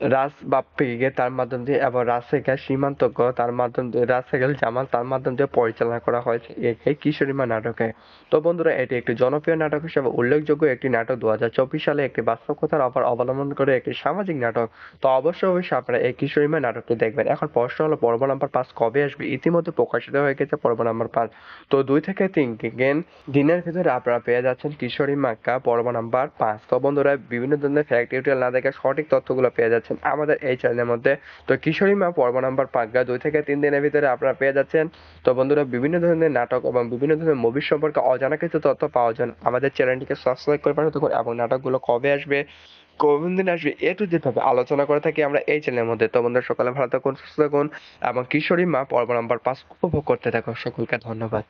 রাজ বাপ্পি তার মাধ্যম দিয়ে, এবং রাজশেখর সীমান্ত তার মাধ্যম দিয়ে, রাজশেখর জামাল তার মাধ্যম দিয়ে পরিচালনা করা হয়েছে এই কিশোরীমা নাটকে। তো বন্ধুরা, এটি একটি জনপ্রিয় নাটক হিসেবে উল্লেখযোগ্য একটি নাটক। 2024 সালে একটি বাস্তব কথার উপর অবলম্বন করে একটি সামাজিক নাটক। তো অবশ্যই আপনারা এই কিশোরীমা নাটকটি দেখবেন। এখন প্রশ্ন হলো, পর্ব নাম্বার 5 কবে আসবে? ইতিমধ্যে প্রকাশিত হয়ে গেছে পর্ব নাম্বার 5। তো 2 থেকে 3 দিনের ভিতরে আপনারা পেয়ে যাচ্ছেন কিশোরীমা পর্ব নাম্বার 5। তো বন্ধুরা, বিভিন্ন ধরনের ফ্যাক্ট টিউটোরিয়াল না দেখে সঠিক তথ্যগুলো পেয়ে যাচ্ছেন আমাদের এই চ্যানেলের মধ্যে। তো কিশোরী মা পর্ব নাম্বার 5 2 থেকে 3 দিনের ভিতরে আপনারা পেয়ে যাচ্ছেন। তো বন্ধুরা, বিভিন্ন ধরনের নাটক এবং বিভিন্ন ধরনের মুভি সম্পর্কে অজানা কিছু তথ্য পাওয়ার জন্য আমাদের চ্যানেলটিকে সাবস্ক্রাইব করে পাঠাতে থাকুন, এবং নাটকগুলো কবে আসবে, কোন দিন আসবে, যেভাবে আলোচনা করে থাকি আমরা এই চ্যানেলের মধ্যে। তো বন্ধুরা, সকালে ভালো থাকুন, সুস্থ থাকুন, এবং কিশোরী মা পর্ব নাম্বার 5 উপভোগ করতে থাকুন। সকলকে ধন্যবাদ।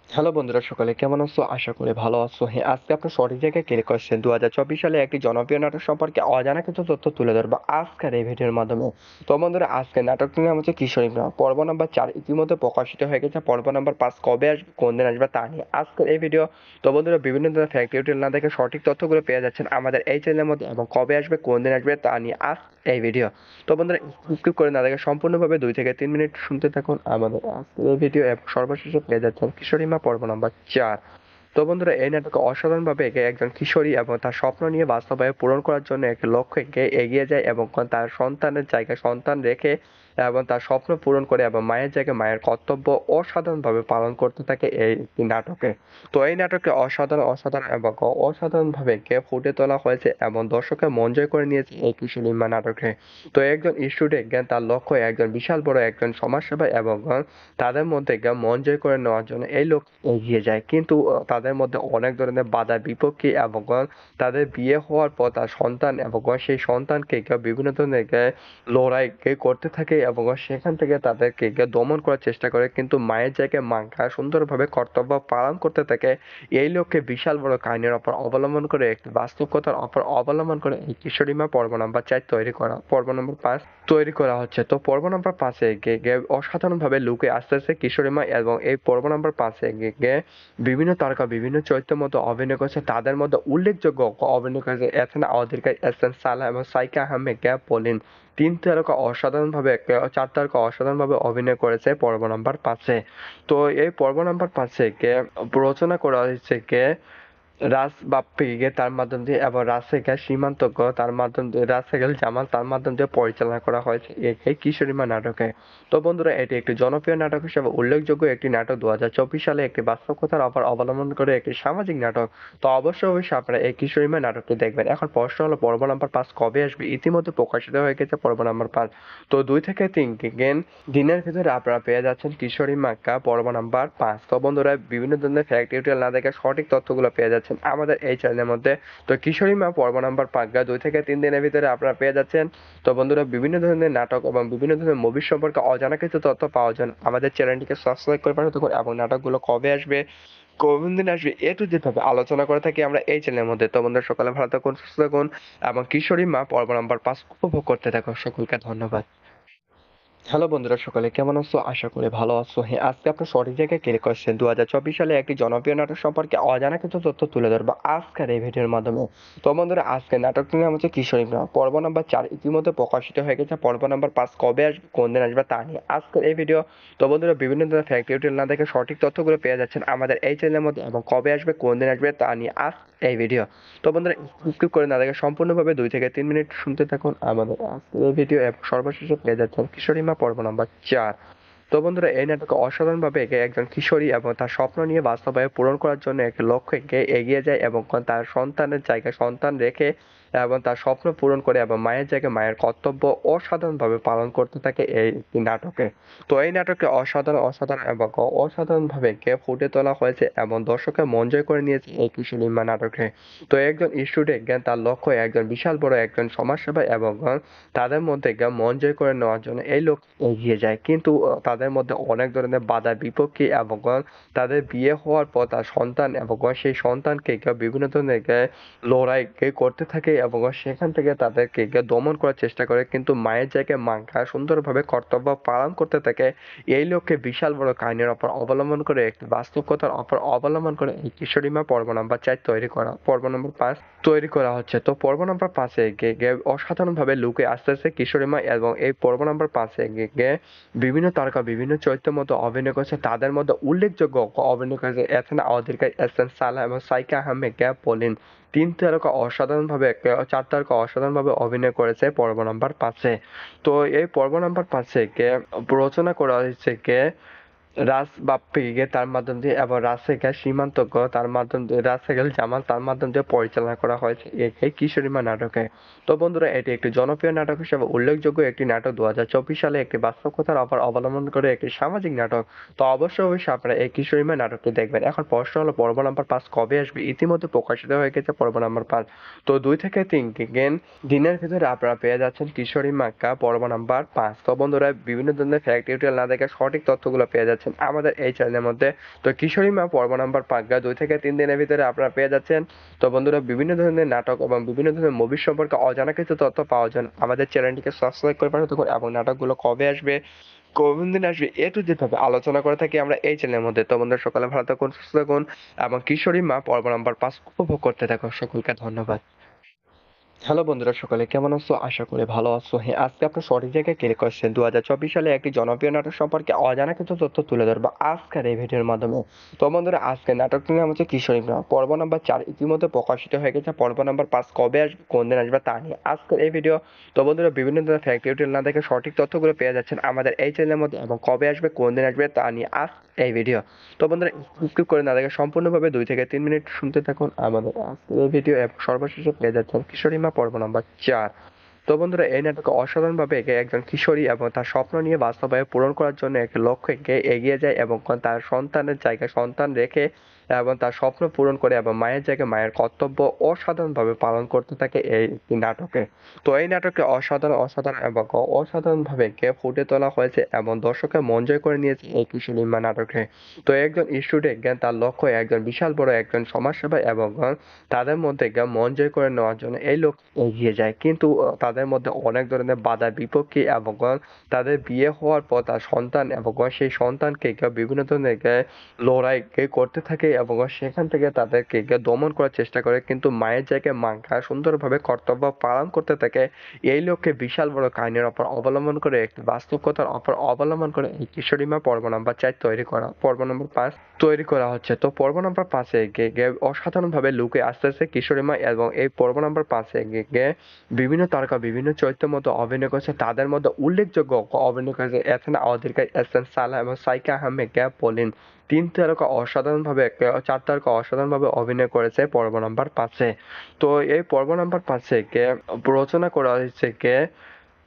হ্যালো বন্ধুরা, সকলে কেমন আছো? আশা করি ভালো আছো। হ্যাঁ, আজকে আপনার সঠিক জায়গায় ক্লিক করছেন। 2024 সালে একটি জনপ্রিয় নাটক সম্পর্কে অজানা কিছু তথ্য তুলে ধরবো আজকের এই ভিডিওর মাধ্যমে। তো বন্ধুরা, আজকে নাটকটির নাম হচ্ছে কিশোরী মা পর্ব নাম্বার 4 ইতিমধ্যে প্রকাশিত হয়ে গেছে। পর্ব নাম্বার 5 কবে আসবে, কোন দিন আসবে, তা নিয়ে আজকের এই ভিডিও। তো বন্ধুরা, বিভিন্ন ধরনের ফ্যাক্ট টিউটোরিয়াল না দেখে সঠিক তথ্যগুলো পেয়ে যাচ্ছেন আমাদের এই চ্যানেলের মধ্যে, এবং কবে আসবে, কোন দিন আসবে, তা নিয়ে আজ এই ভিডিও। তো বন্ধুরা, স্কিপ করে না দেখে সম্পূর্ণভাবে 2 থেকে 3 মিনিট শুনতে থাকুন আমাদের আজকের এই ভিডিও, এবং সর্বশেষে পেয়ে যাচ্ছেন কিশোরী মা পর্ব নাম্বার 4। তো বন্ধুরা, এই নাটকে অসাধারণভাবে একজন কিশোরী এবং তার স্বপ্ন নিয়ে বাস্তবায়ন পূরণ করার জন্য একটি লক্ষ্যে এগিয়ে যায়, এবং তার সন্তানের জায়গায় সন্তান রেখে এবং তার স্বপ্ন পূরণ করে, এবং মায়ের জায়গায় মায়ের কর্তব্য অসাধারণভাবে পালন করতে থাকে এই নাটকে। তো এই নাটকে অসাধারণ এবং অসাধারণভাবে ফুটে তোলা হয়েছে, এবং দর্শকের মন জয় করে নিয়েছে এই কিশোরী মা নাটকে। তো একজন স্টুডেন্ট তার লক্ষ্য একজন বিশাল বড় একজন সমাজসেবা, এবং তাদের মধ্যে মন জয় করে নেওয়ার জন্য এই লোক এগিয়ে যায়। কিন্তু তাদের মধ্যে অনেক ধরনের বাধা বিপত্তি, এবং তাদের বিয়ে হওয়ার পর তার সন্তান, এবং সেই সন্তানকে বিভিন্ন ধরনের লড়াই করতে থাকে, এবং সেখান থেকে তাদেরকে দমন করার চেষ্টা করে, কিন্তু মায়ের জায়গায় মাঙ্গা সুন্দরভাবে কর্তব্য পালন করতে থাকে। এই লক্ষ্যে বিশাল বড় কাহিনীর উপর অবলম্বন করে, একটি বাস্তব কথার উপর অবলম্বন করে এই কিশোরী মা পর্ব নাম্বার 4 পর্ব নাম্বার 5 তৈরি করা হচ্ছে। তো পর্ব নাম্বার 5-এ অসাধারণভাবে লুকে আসতেছে কিশোরী মা, এবং এই পর্ব নাম্বার 5-এ বিভিন্ন তারকা বিভিন্ন চরিত্রের মধ্যে অভিনয় করেছে। তাদের মধ্যে উল্লেখযোগ্য অভিনয় করেছে এথেনা অধিকার, এহসান সালাহ এবং সাইকা আহমেদ, পলিন। 3 তারকা অসাধারণভাবে, 4 তারকা অসাধারণভাবে অভিনয় করেছে পর্ব নাম্বার 5-এ। তো এই পর্ব নাম্বার 5-এ রচনা করা হয়েছে রাজ বাপ্পি তার মাধ্যম দিয়ে, এবং রাজশেখর সীমান্ত তার মাধ্যম দিয়ে, রাজশেখর জামাল তার মাধ্যম দিয়ে পরিচালনা করা হয়েছে এই কিশোরী মা নাটকে। তো বন্ধুরা, এটি একটি জনপ্রিয় নাটক হিসেবে উল্লেখযোগ্য একটি নাটক। 2024 সালে একটি বাস্তব কথার উপর অবলম্বন করে একটি সামাজিক নাটক। তো অবশ্যই আপনারা এই কিশোরী মা নাটকটি দেখবেন। এখন প্রশ্ন হলো, পর্ব নাম্বার 5 কবে আসবে? ইতিমধ্যে প্রকাশিত হয়ে গেছে পর্ব নাম্বার 5। তো 2 থেকে 3 দিনের ভিতরে আপনারা পেয়ে যাচ্ছেন কিশোরী মা পর্ব নাম্বার 5। তো বন্ধুরা, বিভিন্ন ধরনের ফ্যাক্ট টিউটোরিয়াল না দেখে সঠিক তথ্যগুলো পেয়ে যাচ্ছেন আমাদের এই চ্যানেলের মধ্যে। তো কিশোরী মা পর্ব নাম্বার 5 2 থেকে 3 দিনের ভিতরে আপনারা পেয়ে যাচ্ছেন। তো বন্ধুরা, বিভিন্ন ধরনের নাটক এবং বিভিন্ন ধরনের মুভি সম্পর্কে অজানা কিছু তথ্য পাওয়ার জন্য আমাদের চ্যানেলটিকে সাবস্ক্রাইব করে পাঠাতে থাকুন, এবং নাটকগুলো কবে আসবে, কোন দিন আসবে, যেভাবে আলোচনা করে থাকি আমরা এই চ্যানেলের মধ্যে। তো বন্ধুরা, সকালে ভালো থাকুন, সুস্থ থাকুন, এবং কিশোরী মা পর্ব নাম্বার 5 উপভোগ করতে থাকুন। সকলকে ধন্যবাদ। হ্যালো বন্ধুরা, সকলে কেমন আছো? আশা করি ভালো আছো। হ্যাঁ, আজকে আপনার সঠিক জায়গায় ক্লিক করছেন। 2024 সালে একটি জনপ্রিয় নাটক সম্পর্কে অজানা কিছু তথ্য তুলে ধরবো আজকের এই ভিডিওর মাধ্যমে। তো বন্ধুরা, আজকে নাটকটির নাম হচ্ছে কিশোরী মা পর্ব নাম্বার 4 ইতিমধ্যে প্রকাশিত হয়ে গেছে। পর্ব নাম্বার 5 কবে আসবে, কোন দিন আসবে, তা নিয়ে আজকের এই ভিডিও। তো বন্ধুরা, বিভিন্ন ধরনের ফ্যাক্ট টিউটোরিয়াল না দেখে সঠিক তথ্যগুলো পেয়ে যাচ্ছেন আমাদের এই চ্যানেলের মধ্যে, এবং কবে আসবে, কোন দিন আসবে, তা নিয়ে আজ এই ভিডিও। তো বন্ধুরা, স্কিপ করে না দেখে সম্পূর্ণভাবে 2 থেকে 3 মিনিট শুনতে থাকুন আমাদের আজকের এই ভিডিও, এবং সর্বশেষে পেয়ে যাচ্ছেন কিশোরী মা পর্ব নাম্বার 4। তো বন্ধুরা এই নাটকে অসাধারণভাবে একে একজন কিশোরী এবং তার স্বপ্ন নিয়ে বাস্তবায়ন পূরণ করার জন্য একটি লক্ষ্যে এগিয়ে যায় এবং তার সন্তানের জায়গায় সন্তান রেখে এবং তার স্বপ্ন পূরণ করে এবং মায়ের জায়গায় মায়ের কর্তব্য অসাধারণভাবে পালন করতে থাকে এই নাটকে। তো এই নাটকে অসাধারণ এবং অসাধারণভাবে কে ফুটে তোলা হয়েছে এবং দর্শকের মন জয় করে নিয়েছে এই কিশোরী নাটকে। তো একজন স্টুডেন্ট তার লক্ষ্য একজন বিশাল বড় একজন সমাজসেবা এবং তাদের মধ্যে মন জয় করে নেওয়ার জন্য এই লোক এগিয়ে যায়, কিন্তু তাদের মধ্যে অনেক ধরনের বাধা বিপত্তি এবং তাদের বিয়ে হওয়ার পর তার সন্তান এবং সেই সন্তানকে বিভিন্ন ধরনের লড়াই করতে থাকে এবং সেখান থেকে তাদেরকে দমন করার চেষ্টা করে, কিন্তু মায়ের জায়গায় মা সুন্দরভাবে কর্তব্য পালন করতে থাকে। এই লক্ষ্যে বিশাল বড় কাহিনীর ওপর অবলম্বন করে একটি বাস্তবতার ওপর অবলম্বন করে এই কিশোরীমা পর্ব নাম্বার 4 পর্ব নম্বর 5 তৈরি করা হচ্ছে। তো পর্ব নাম্বার 5-এ অসাধারণভাবে লুকে আসতেছে কিশোরীমা এবং এই পর্ব নাম্বার 5-এ বিভিন্ন তারকা বিভিন্ন চরিত্রের মধ্যে অভিনয় করেছে। তাদের মধ্যে উল্লেখযোগ্য অভিনয় করেছে এথেনা অধিকারী, এহসান সালাহ এবং সাইকা আহমেদ, পলিন। 3 তারকা অসাধারণভাবে 4 তারকা অসাধারণভাবে অভিনয় করেছে পর্ব নাম্বার 5-এ। তো এই পর্ব নাম্বার 5-এ রচনা করা হয়েছে রাজ বাপ্পি তার মাধ্যম দিয়ে এবং রাজশেখর সীমান্ত তার মাধ্যম দিয়ে রাজশেখর জামাল তার মাধ্যম দিয়ে পরিচালনা করা হয়েছে এই কিশোরীমা নাটকে। তো বন্ধুরা এটি একটি জনপ্রিয় নাটক হিসেবে উল্লেখযোগ্য একটি নাটক। 2024 সালে একটি বাস্তব কথার ওপর অবলম্বন করে একটি সামাজিক নাটক। তো অবশ্যই আপনারা এই কিশোরীমা নাটকটি দেখবেন। এখন প্রশ্ন হলো পর্ব নাম্বার 5 কবে আসবে? ইতিমধ্যে প্রকাশিত হয়ে গেছে পর্ব নাম্বার 5। তো 2 থেকে 3 দিনের ভিতরে আপনারা পেয়ে যাচ্ছেন কিশোরীমা পর্ব নাম্বার 5। তো বন্ধুরা বিভিন্ন ধরনের ফ্যাক্ট টিউটোরিয়াল না দেখে সঠিক তথ্যগুলো পেয়ে যাচ্ছেন আমাদের এই চ্যানেলের মধ্যে। তো কিশোরীমা পর্ব নাম্বার 5 2 থেকে 3 দিনের ভিতরে আপনারা পেয়ে যাচ্ছেন। তো বন্ধুরা বিভিন্ন ধরনের নাটক এবং বিভিন্ন ধরনের মুভি সম্পর্কে অজানা কিছু তথ্য পাওয়ার জন্য আমাদের চ্যানেলটিকে সাবস্ক্রাইব করে পাঠাতে থাকুন এবং নাটকগুলো কবে আসবে কোন দিন আসবে A to Z ভাবে আলোচনা করে থাকি আমরা এই চ্যানেলের মধ্যে। তো বন্ধুরা সকালে ভালো থাকুন, সুস্থ থাকুন এবং কিশোরীমা পর্ব নাম্বার 5 উপভোগ করতে থাকুন। সকলকে ধন্যবাদ। হ্যালো বন্ধুরা, সকলে কেমন আছো? আশা করি ভালো আছো। হ্যাঁ, আজকে আপনার সঠিক জায়গায় ক্লিক করছেন। 2024 সালে একটি জনপ্রিয় নাটক সম্পর্কে অজানা কিছু তথ্য তুলে ধরবো আজকের এই ভিডিওর মাধ্যমে। তো বন্ধুরা আজকে নাটকটির নাম হচ্ছে কিশোরীমা পর্ব নাম্বার 4 ইতিমধ্যে প্রকাশিত হয়ে গেছে। পর্ব নাম্বার 5 কবে আসবে, কোন দিন আসবে তা নিয়ে আজকের এই ভিডিও। তো বন্ধুরা বিভিন্ন ধরনের ফ্যাক্ট টিউটোরিয়াল না দেখে সঠিক তথ্যগুলো পেয়ে যাচ্ছেন আমাদের এই চ্যানেলের মধ্যে এবং কবে আসবে কোন দিন আসবে তা নিয়ে আজ এই ভিডিও। তো বন্ধুরা স্কিপ করে না দেখে সম্পূর্ণভাবে 2 থেকে 3 মিনিট শুনতে থাকুন আমাদের আজকের এই ভিডিও এবং সর্বশেষে পেয়ে যাচ্ছেন কিশোরীমা পর্ব নাম্বার 4। তো বন্ধুরা এই নাটকে অসাধারণভাবে একজন কিশোরী এবং তার স্বপ্ন নিয়ে বাস্তবায়ন পূরণ করার জন্য একটি লক্ষ্যে এগিয়ে যায় এবং তার সন্তানের জায়গায় সন্তান রেখে এবং তার স্বপ্ন পূরণ করে এবং মায়ের জায়গায় মায়ের কর্তব্য অসাধারণভাবে পালন করতে থাকে এই নাটকে। তো এই নাটকে অসাধারণ এবং অসাধারণভাবে ফুটে তোলা হয়েছে এবং দর্শকের মন জয় করে নিয়েছে এই কিশোরীমা নাটকে। তো একজন স্টুডেন্ট তার লক্ষ্য একজন বিশাল বড় একজন সমাজসেবা এবং তাদের মধ্যে মন জয় করে নেওয়ার জন্য এই লোক এগিয়ে যায়, কিন্তু তাদের মধ্যে অনেক ধরনের বাধা বিপত্তি এবং তাদের বিয়ে হওয়ার পর তার সন্তান এবং সেই সন্তানকে বিভিন্ন ধরনের লড়াই করতে থাকে এবং সেখান থেকে তাদেরকে দমন করার চেষ্টা করে, কিন্তু মায়ের জায়গায় মা সুন্দরভাবে কর্তব্য পালন করতে থাকে। এই লক্ষ্যে বিশাল বড় কাহিনীর ওপর অবলম্বন করে একটি বাস্তব কথার ওপর অবলম্বন করে এই কিশোরীমা পর্ব নাম্বার 4 পর্ব নম্বর 5 তৈরি করা হচ্ছে। তো পর্ব নাম্বার 5-এ অসাধারণভাবে লুকে আসতেছে কিশোরীমা এবং এই পর্ব নাম্বার 5-এ বিভিন্ন তারকা বিভিন্ন চরিত্রের মধ্যে অভিনয় করেছে। তাদের মধ্যে উল্লেখযোগ্য অভিনয় করেছে এথেনা অধিকারী, এহসান সালাহ এবং সাইকা আহমেদ, পলিন। 3 তারকা অসাধারণভাবে 4 তারকা অসাধারণভাবে অভিনয় করেছে পর্ব নাম্বার 5-এ। তো এই পর্ব নাম্বার 5-এ রচনা করা হয়েছে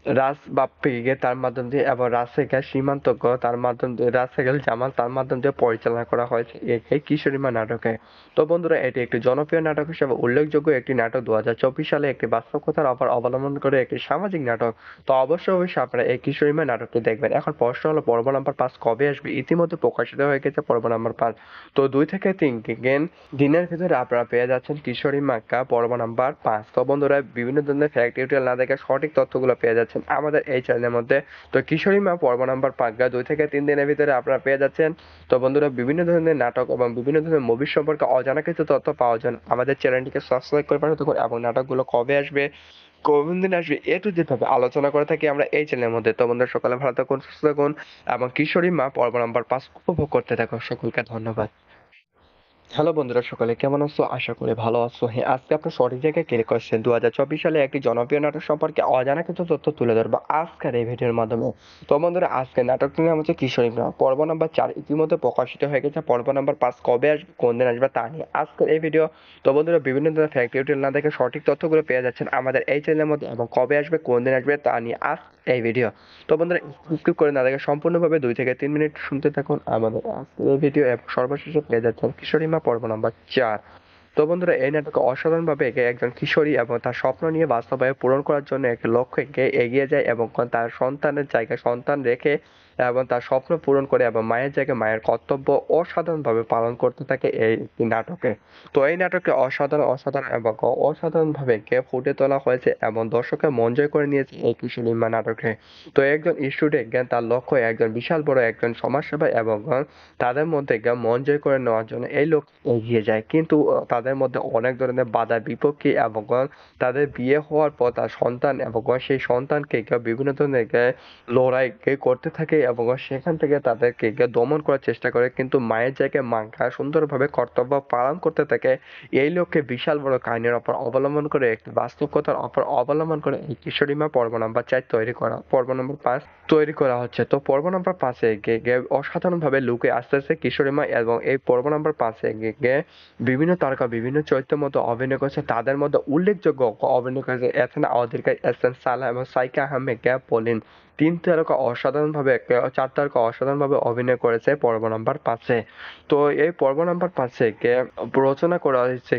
রাজ বাপ্পি তার মাধ্যম দিয়ে এবং রাজশেখর সীমান্ত তার মাধ্যম দিয়ে রাজশেখর জামাল তার মাধ্যম দিয়ে পরিচালনা করা হয়েছে এই কিশোরীমা নাটকে। তো বন্ধুরা এটি একটি জনপ্রিয় নাটক হিসেবে উল্লেখযোগ্য একটি নাটক। 2024 সালে একটি বাস্তব কথার ওপর অবলম্বন করে একটি সামাজিক নাটক। তো অবশ্যই আপনারা এই কিশোরীমা নাটকটি দেখবেন। এখন প্রশ্ন হলো পর্ব নাম্বার 5 কবে আসবে? ইতিমধ্যে প্রকাশিত হয়ে গেছে পর্ব নাম্বার 5। তো 2 থেকে 3 দিনের ভিতরে আপনারা পেয়ে যাচ্ছেন কিশোরীমা পর্ব নাম্বার 5। তো বন্ধুরা বিভিন্ন ধরনের ফ্যাক্ট টিউটোরিয়াল না দেখে সঠিক তথ্যগুলো পেয়ে যাচ্ছেন আমাদের এই চ্যানেলের মধ্যে। তো কিশোরীমা পর্ব নাম্বার 5 2 থেকে 3 দিনের ভিতরে আপনারা পেয়ে যাচ্ছেন। তো বন্ধুরা বিভিন্ন ধরনের নাটক এবং বিভিন্ন ধরনের মুভি সম্পর্কে অজানা কিছু তথ্য পাওয়ার জন্য আমাদের চ্যানেলটিকে সাবস্ক্রাইব করে পাঠাতে থাকুন এবং নাটকগুলো কবে আসবে কোন দিন আসবে A to Z ভাবে আলোচনা করে থাকি আমরা এই চ্যানেলের মধ্যে। তো বন্ধুরা সকালে ভালো থাকুন, সুস্থ থাকুন এবং কিশোরীমা পর্ব নাম্বার 5 উপভোগ করতে থাকুন। সকলকে ধন্যবাদ। হ্যালো বন্ধুরা, সকলে কেমন আছো? আশা করি ভালো আছো। আজকে আপনার সঠিক জায়গায় ক্লিক করছেন। 2024 সালে একটি জনপ্রিয় নাটক সম্পর্কে অজানা কিছু তথ্য তুলে ধরবো আজকের এই ভিডিওর মাধ্যমে। তো বন্ধুরা, আজকে নাটকটির নাম হচ্ছে কিশোরী প্রেমা। পর্ব নাম্বার 4 ইতিমধ্যে প্রকাশিত হয়ে গেছে। পর্ব নাম্বার 5 কবে আসবে, কোন দিন আসবে তা নিয়ে আজকের এই ভিডিও। তো বন্ধুরা, বিভিন্ন ধরনের ফ্যাক্ট ডিটেইল না দেখে সঠিক তথ্যগুলো পেয়ে যাচ্ছেন আমাদের এই চ্যানেলের মধ্যে, এবং কবে আসবে, কোন দিন আসবে তা নিয়ে আজ এই ভিডিও। তো বন্ধুরা, স্কিপ করে না দেখে সম্পূর্ণভাবে 2 থেকে 3 মিনিট শুনতে থাকুন আমাদের আজকের এই ভিডিও, এবং সর্বশেষে পেয়ে যাচ্ছেন কিশোরী মা পর্ব নাম্বার 4। তো বন্ধুরা, এই নাটকে অসাধারণভাবে একজন কিশোরী এবং তার স্বপ্ন নিয়ে বাস্তবায়ন পূরণ করার জন্য একটি লক্ষ্যে এগিয়ে যায়, এবং তার সন্তানের জায়গায় সন্তান রেখে এবং তার স্বপ্ন পূরণ করে এবং মায়ের জায়গায় মায়ের কর্তব্য অসাধারণভাবে পালন করতে থাকে এই নাটকে। তো এই নাটকে অসাধারণ এবং অসাধারণভাবে ফুটে তোলা হয়েছে এবং দর্শকের মন জয় করে নিয়েছে এই কিশোরী মা নাটকে। তো একজন স্টুডেন্ট তার লক্ষ্য একজন বিশাল বড় একজন সমাজসেবা, এবং তাদের মধ্যে মন জয় করে নেওয়ার জন্য এই লোক এগিয়ে যায়, কিন্তু তাদের মধ্যে অনেক ধরনের বাধা বিপত্তি, এবং তাদের বিয়ে হওয়ার পর তার সন্তান এবং সেই সন্তানকে বিভিন্ন ধরনের লড়াই করতে থাকে, এবং সেখান থেকে তাদেরকে দমন করার চেষ্টা করে, কিন্তু মায়ের জায়গায় মা সুন্দরভাবে কর্তব্য পালন করতে থাকে। এই লক্ষ্যে বিশাল বড় কাহিনীর ওপর অবলম্বন করে, একটি বাস্তবতার ওপর অবলম্বন করে এই কিশোরী মা পর্ব নাম্বার 4 তৈরি করা, পর্ব নম্বর 5 তৈরি করা হচ্ছে। তো পর্ব নাম্বার 5-এ অসাধারণভাবে লুকে আসতেছে কিশোরী মা, এবং এই পর্ব নাম্বার 5-এ বিভিন্ন তারকা বিভিন্ন চরিত্রের মধ্যে অভিনয় করেছে। তাদের মধ্যে উল্লেখযোগ্য অভিনয় করেছে এথেনা অধিকারী, এহসান সালাহ এবং সাইকা আহমেদ পলিন। 3 তারকা অসাধারণভাবে 4 তারকা অসাধারণভাবে অভিনয় করেছে পর্ব নাম্বার 5-এ। তো এই পর্ব নাম্বার 5-এ রচনা করা হয়েছে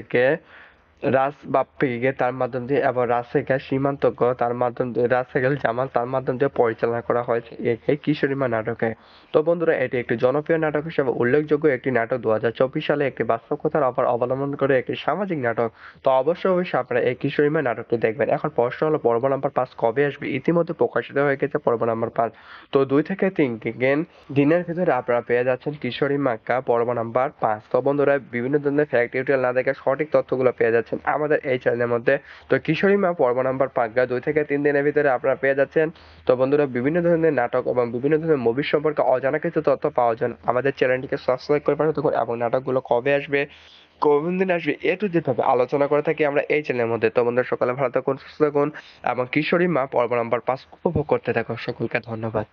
রাজ বাপ্পি তার মাধ্যম দিয়ে, এবং রাজশেখর সীমান্তজ্ঞ তার মাধ্যম দিয়ে, রাজশেখর জামাল তার মাধ্যম দিয়ে পরিচালনা করা হয়েছে এই কিশোরী মা নাটকে। তো বন্ধুরা, এটি একটি জনপ্রিয় নাটক হিসেবে উল্লেখযোগ্য একটি নাটক। 2024 সালে একটি বাস্তব কথার ওপর অবলম্বন করে একটি সামাজিক নাটক। তো অবশ্যই আপনারা এই কিশোরী মা নাটকটি দেখবেন। এখন প্রশ্ন হলো, পর্ব নাম্বার 5 কবে আসবে? ইতিমধ্যে প্রকাশিত হয়ে গেছে পর্ব নাম্বার 5। তো 2 থেকে 3 দিনের ভিতরে আপনারা পেয়ে যাচ্ছেন কিশোরী মাক্কা পর্ব নাম্বার 5। তো বন্ধুরা, বিভিন্ন ধরনের ফ্যাক্ট ডিটেইল না দেখে সঠিক তথ্যগুলো পেয়ে যাচ্ছেন আমাদের এই চ্যানেলের মধ্যে। তো কিশোরী মা পর্ব নাম্বার 5 2 থেকে 3 দিনের ভিতরে আপনারা পেয়ে যাচ্ছেন। তো বন্ধুরা, বিভিন্ন ধরনের নাটক এবং বিভিন্ন ধরনের মুভি সম্পর্কে অজানা কিছু তথ্য পাওয়ার জন্য আমাদের চ্যানেলটিকে সাবস্ক্রাইব করে পাঠাতে থাকুন, এবং নাটকগুলো কবে আসবে, কোন দিন আসবে, এ টু জেড ভাবে আলোচনা করে থাকি আমরা এই চ্যানেলের মধ্যে। তো বন্ধুরা, সকালে ভালো থাকুন, সুস্থ থাকুন, এবং কিশোরী মা পর্ব নাম্বার 5 উপভোগ করতে থাকুন। সকলকে ধন্যবাদ।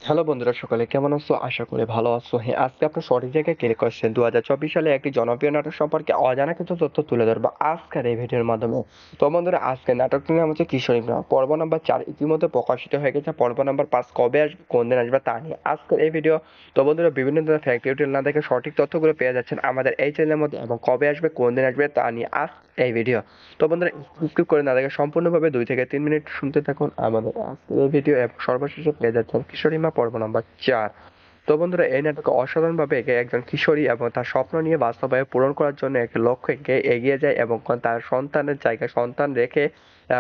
হ্যালো বন্ধুরা, সকলে কেমন আছো? আশা করি ভালো আছো। আজকে আপনার সঠিক জায়গায় ক্লিক করছেন। 2024 সালে একটি জনপ্রিয় নাটক সম্পর্কে অজানা কিছু তথ্য তুলে ধরবো আজকের এই ভিডিওর মাধ্যমে। তো বন্ধুরা, আজকে নাটকটির নাম হচ্ছে কিশোরী প্রেমা। পর্ব নাম্বার 4 ইতিমধ্যে প্রকাশিত হয়ে গেছে। পর্ব নাম্বার 5 কবে আসবে, কোন দিন আসবে তা নিয়ে আজকের এই ভিডিও। তো বন্ধুরা, বিভিন্ন ধরনের ফ্যাক্ট ডিটেইল না দেখে সঠিক তথ্যগুলো পেয়ে যাচ্ছেন আমাদের এই চ্যানেলের মধ্যে, এবং কবে আসবে, কোন দিন আসবে তা নিয়ে আজ এই ভিডিও। তো বন্ধুরা, স্কিপ করে না দেখে সম্পূর্ণভাবে 2 থেকে 3 মিনিট শুনতে থাকুন আমাদের আজকের এই ভিডিও, এবং সর্বশেষে পেয়ে যাচ্ছেন কিশোরী মা পর্ব নাম্বার 4। তো বন্ধুরা, এই নাটকে অসাধারণভাবে একজন কিশোরী এবং তার স্বপ্ন নিয়ে বাস্তবায়ন পূরণ করার জন্য একটি লক্ষ্যে এগিয়ে যায়, এবং তার সন্তানের জায়গায় সন্তান রেখে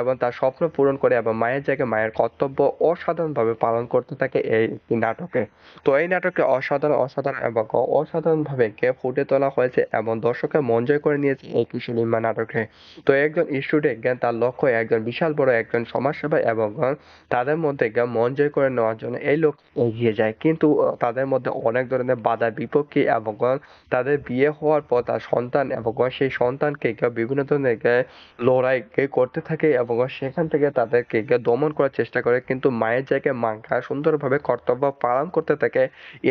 এবং তার স্বপ্ন পূরণ করে এবং মায়ের জায়গায় মায়ের কর্তব্য অসাধারণভাবে পালন করতে থাকে এই নাটকে। তো এই নাটকে অসাধারণ এবং অসাধারণভাবে ফুটে তোলা হয়েছে, এবং দর্শকের মন জয় করে নিয়েছে এই কিশোরী মা নাটকে। তো একজন স্টুডেন্ট তার লক্ষ্য একজন বিশাল বড় একজন সমাজসেবা, এবং তাদের মধ্যে মন জয় করে নেওয়ার জন্য এই লোক এগিয়ে যায়, কিন্তু তাদের মধ্যে অনেক ধরনের বাধা বিপত্তি, এবং তাদের বিয়ে হওয়ার পর তার সন্তান এবং সেই সন্তানকে বিভিন্ন ধরনের লড়াই করতে থাকে, এবং সেখান থেকে তাদেরকে দমন করার চেষ্টা করে, কিন্তু মায়ের জায়গায় মা সুন্দরভাবে কর্তব্য পালন করতে থাকে।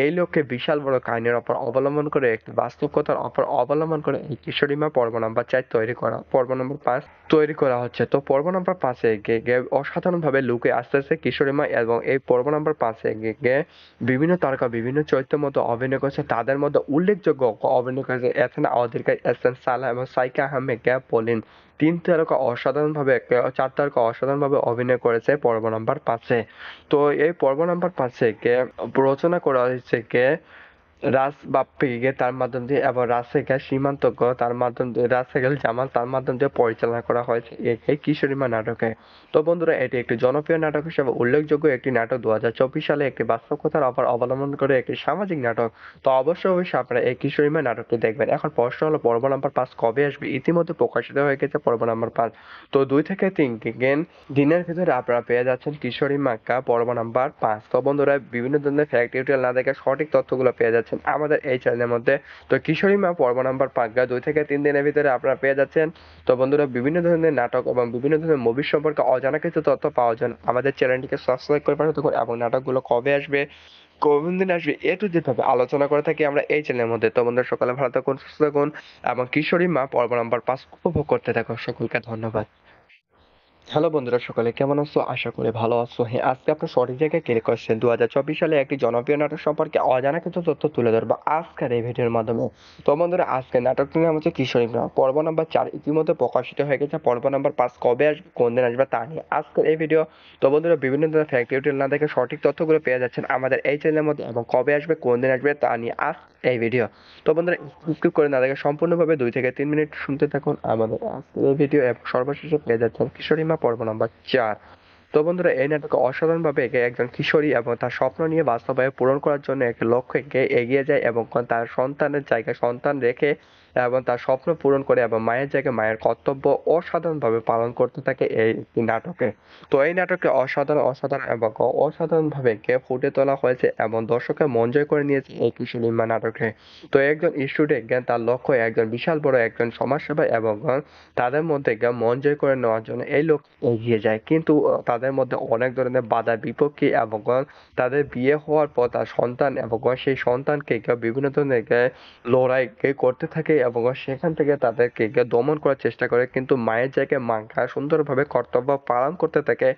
এই লক্ষ্যে বিশাল বড় কাহিনীর ওপর অবলম্বন করে, একটি বাস্তব কথার ওপর অবলম্বন করে এই কিশোরী মা পর্ব নাম্বার 4 তৈরি করা, পর্ব নম্বর 5 তৈরি করা হচ্ছে। তো পর্ব নাম্বার 5-এ অসাধারণভাবে লুকে আসতেছে কিশোরী মা, এবং এই পর্ব নাম্বার 5-এ বিভিন্ন তারকা বিভিন্ন চরিত্রের মধ্যে অভিনয় করেছে। তাদের মধ্যে উল্লেখযোগ্য অভিনয় করেছে এথেনা অধিকারী, এহসান সালাহ এবং সাইকা আহমেদ পলিন। 3 তারকা অসাধারণভাবে 4 তারকা অসাধারণভাবে অভিনয় করেছে পর্ব নাম্বার 5-এ। তো এই পর্ব নাম্বার 5-এ রচনা করা হয়েছে রাজ বাপ্পি তার মাধ্যম দিয়ে, এবং রাজশেখর সীমান্তজ্ঞ তার মাধ্যম দিয়ে, রাজশেখর জামাল তার মাধ্যম দিয়ে পরিচালনা করা হয়েছে এই কিশোরী মা নাটকে। তো বন্ধুরা, এটি একটি জনপ্রিয় নাটক হিসেবে উল্লেখযোগ্য একটি নাটক। 2024 সালে একটি বাস্তব কথার ওপর অবলম্বন করে একটি সামাজিক নাটক। তো অবশ্যই আপনারা এই কিশোরী মা নাটকটি দেখবেন। এখন প্রশ্ন হলো, পর্ব নাম্বার 5 কবে আসবে? ইতিমধ্যে প্রকাশিত হয়ে গেছে পর্ব নাম্বার 5। তো 2 থেকে 3 দিনের ভিতরে আপনারা পেয়ে যাচ্ছেন কিশোরী মাক্কা পর্ব নাম্বার 5। তো বন্ধুরা, বিভিন্ন ধরনের ফ্যাক্ট ডিটেইল না দেখে সঠিক তথ্যগুলো পেয়ে যাচ্ছেন যাচ্ছেন আমাদের এই চ্যানেলের মধ্যে। তো কিশোরী মা পর্ব নাম্বার 5 2 থেকে 3 দিনের ভিতরে আপনারা পেয়ে যাচ্ছেন। তো বন্ধুরা বিভিন্ন ধরনের নাটক এবং বিভিন্ন ধরনের মুভি সম্পর্কে অজানা কিছু তথ্য পাওয়ার জন্য আমাদের চ্যানেলটিকে সাবস্ক্রাইব করে পাঠাতে থাকুন এবং নাটকগুলো কবে আসবে, কোন দিন আসবে টু জেড ভাবে আলোচনা করে থাকি আমরা এই চ্যানেলের মধ্যে। তো বন্ধুরা সকালে ভালো থাকুন, সুস্থ থাকুন এবং কিশোরী মা পর্ব নাম্বার 5 উপভোগ করতে থাকুন। সকলকে ধন্যবাদ। হ্যালো বন্ধুরা, সকলে কেমন আছো? আশা করি ভালো আছো। হ্যাঁ, আজকে আপনার সঠিক জায়গায় ক্লিক করছেন। 2024 সালে একটি জনপ্রিয় নাটক সম্পর্কে অজানা কিছু তথ্য তুলে ধরবো আজকের এই ভিডিওর মাধ্যমে। তো বন্ধুরা, আজকে নাটকটির নাম হচ্ছে কিশোরী মা পর্ব নাম্বার 4 ইতিমধ্যে প্রকাশিত হয়ে গেছে। পর্ব নাম্বার 5 কবে আসবে, কোন দিন আসবে তা নিয়ে আজকের এই ভিডিও। তো বন্ধুরা, বিভিন্ন ধরনের ফ্যাক্ট ডিটেইল না দেখে সঠিক তথ্যগুলো পেয়ে যাচ্ছেন আমাদের এই চ্যানেলের মধ্যে এবং কবে আসবে, কোন দিন আসবে তা নিয়ে আজ এই ভিডিও। তো বন্ধুরা, স্কিপ করে না দেখে সম্পূর্ণভাবে 2 থেকে 3 মিনিট শুনতে থাকুন আমাদের আজকের এই ভিডিও এবং সর্বশেষে পেয়ে যাচ্ছেন কিশোরী মা পর্ব নাম্বার 4। তো বন্ধুরা, এই নাটকে অসাধারণভাবে একজন কিশোরী এবং তার স্বপ্ন নিয়ে বাস্তবায়ন পূরণ করার জন্য একটি লক্ষ্যে এগিয়ে যায় এবং তার সন্তানের জায়গায় সন্তান রেখে এবং তার স্বপ্ন পূরণ করে এবং মায়ের জায়গায় মায়ের কর্তব্য অসাধারণভাবে পালন করতে থাকে এই নাটকে। তো এই নাটকে অসাধারণ এবং অসাধারণভাবে ফুটে তোলা হয়েছে এবং দর্শকের মন জয় করে নিয়েছে এই কিশোরী মা নাটকে। তো একজন স্টুডেন্ট তার লক্ষ্য একজন বিশাল বড় একজন সমাজসেবা এবং তাদের মধ্যে মন জয় করে নেওয়ার জন্য এই লোক এগিয়ে যায়, কিন্তু তাদের মধ্যে অনেক ধরনের বাধা বিপত্তি এবং তাদের বিয়ে হওয়ার পর তার সন্তান এবং সেই সন্তানকে বিভিন্ন ধরনের লড়াই করতে থাকে এবং সেখান থেকে তাদেরকে দমন করার চেষ্টা করে, কিন্তু মায়ের জায়গায় মা সুন্দরভাবে কর্তব্য পালন করতে থাকে।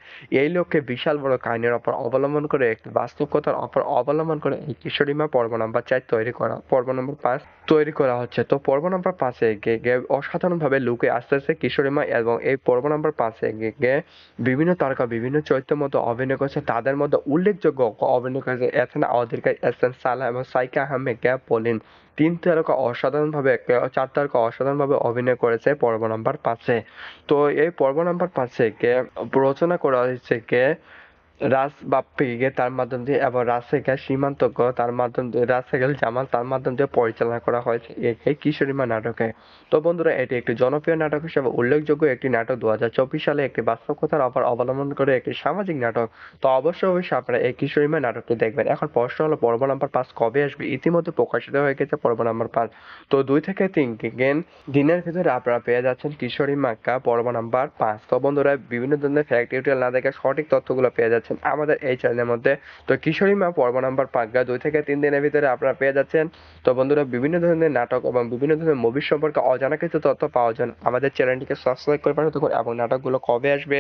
এই লক্ষ্যে বিশাল বড় কাহিনীর ওপর অবলম্বন করে একটি বাস্তবতার ওপর অবলম্বন করে এই কিশোরী মা পর্ব নাম্বার 4 পর্ব নম্বর 5 তৈরি করা হচ্ছে। তো পর্ব নাম্বার 5 অসাধারণভাবে লুকে আসতেছে কিশোরী মা এবং এই পর্ব নাম্বার 5 বিভিন্ন তারকা বিভিন্ন চরিত্রের মধ্যে অভিনয় করেছে। তাদের মধ্যে উল্লেখযোগ্য অভিনয় করেছে এথেনা অধিকারী, এহসান সালাহ এবং সাইকা আহমেদ, পলিন। 3 তারকা অসাধারণভাবে 4 তারকা অসাধারণভাবে অভিনয় করেছে পর্ব নাম্বার 5-এ। তো এই পর্ব নাম্বার 5-এ রচনা করা হয়েছে রাজ বাপ্পি তার মাধ্যম দিয়ে এবং রাজশেখর সীমান্ত তার মাধ্যম দিয়ে রাজশেখর জামাল তার মাধ্যম দিয়ে পরিচালনা করা হয়েছে এই কিশোরী মা নাটকে। তো বন্ধুরা, এটি একটি জনপ্রিয় নাটক হিসেবে উল্লেখযোগ্য একটি নাটক। 2024 সালে একটি বাস্তব কথার ওপর অবলম্বন করে একটি সামাজিক নাটক। তো অবশ্যই আপনারা এই কিশোরী মা নাটকটি দেখবেন। এখন প্রশ্ন হলো পর্ব নাম্বার 5 কবে আসবে? ইতিমধ্যে প্রকাশিত হয়ে গেছে পর্ব নাম্বার 5। তো 2 থেকে 3 দিনের ভিতরে আপনারা পেয়ে যাচ্ছেন কিশোরী মাক্কা পর্ব নাম্বার 5। তো বন্ধুরা, বিভিন্ন ধরনের ফ্যাক্ট ডিটেইল না দেখে সঠিক তথ্যগুলো পেয়ে যাচ্ছেন আমাদের এই চ্যানেলের মধ্যে। তো কিশোরী মা পর্ব নাম্বার 5 2 থেকে 3 দিনের ভিতরে আপনারা পেয়ে যাচ্ছেন। তো বন্ধুরা, বিভিন্ন ধরনের নাটক এবং বিভিন্ন ধরনের মুভি সম্পর্কে অজানা কিছু তথ্য পাওয়ার জন্য আমাদের চ্যানেলটিকে সাবস্ক্রাইব করে পাঠাতে থাকুন এবং নাটকগুলো কবে আসবে,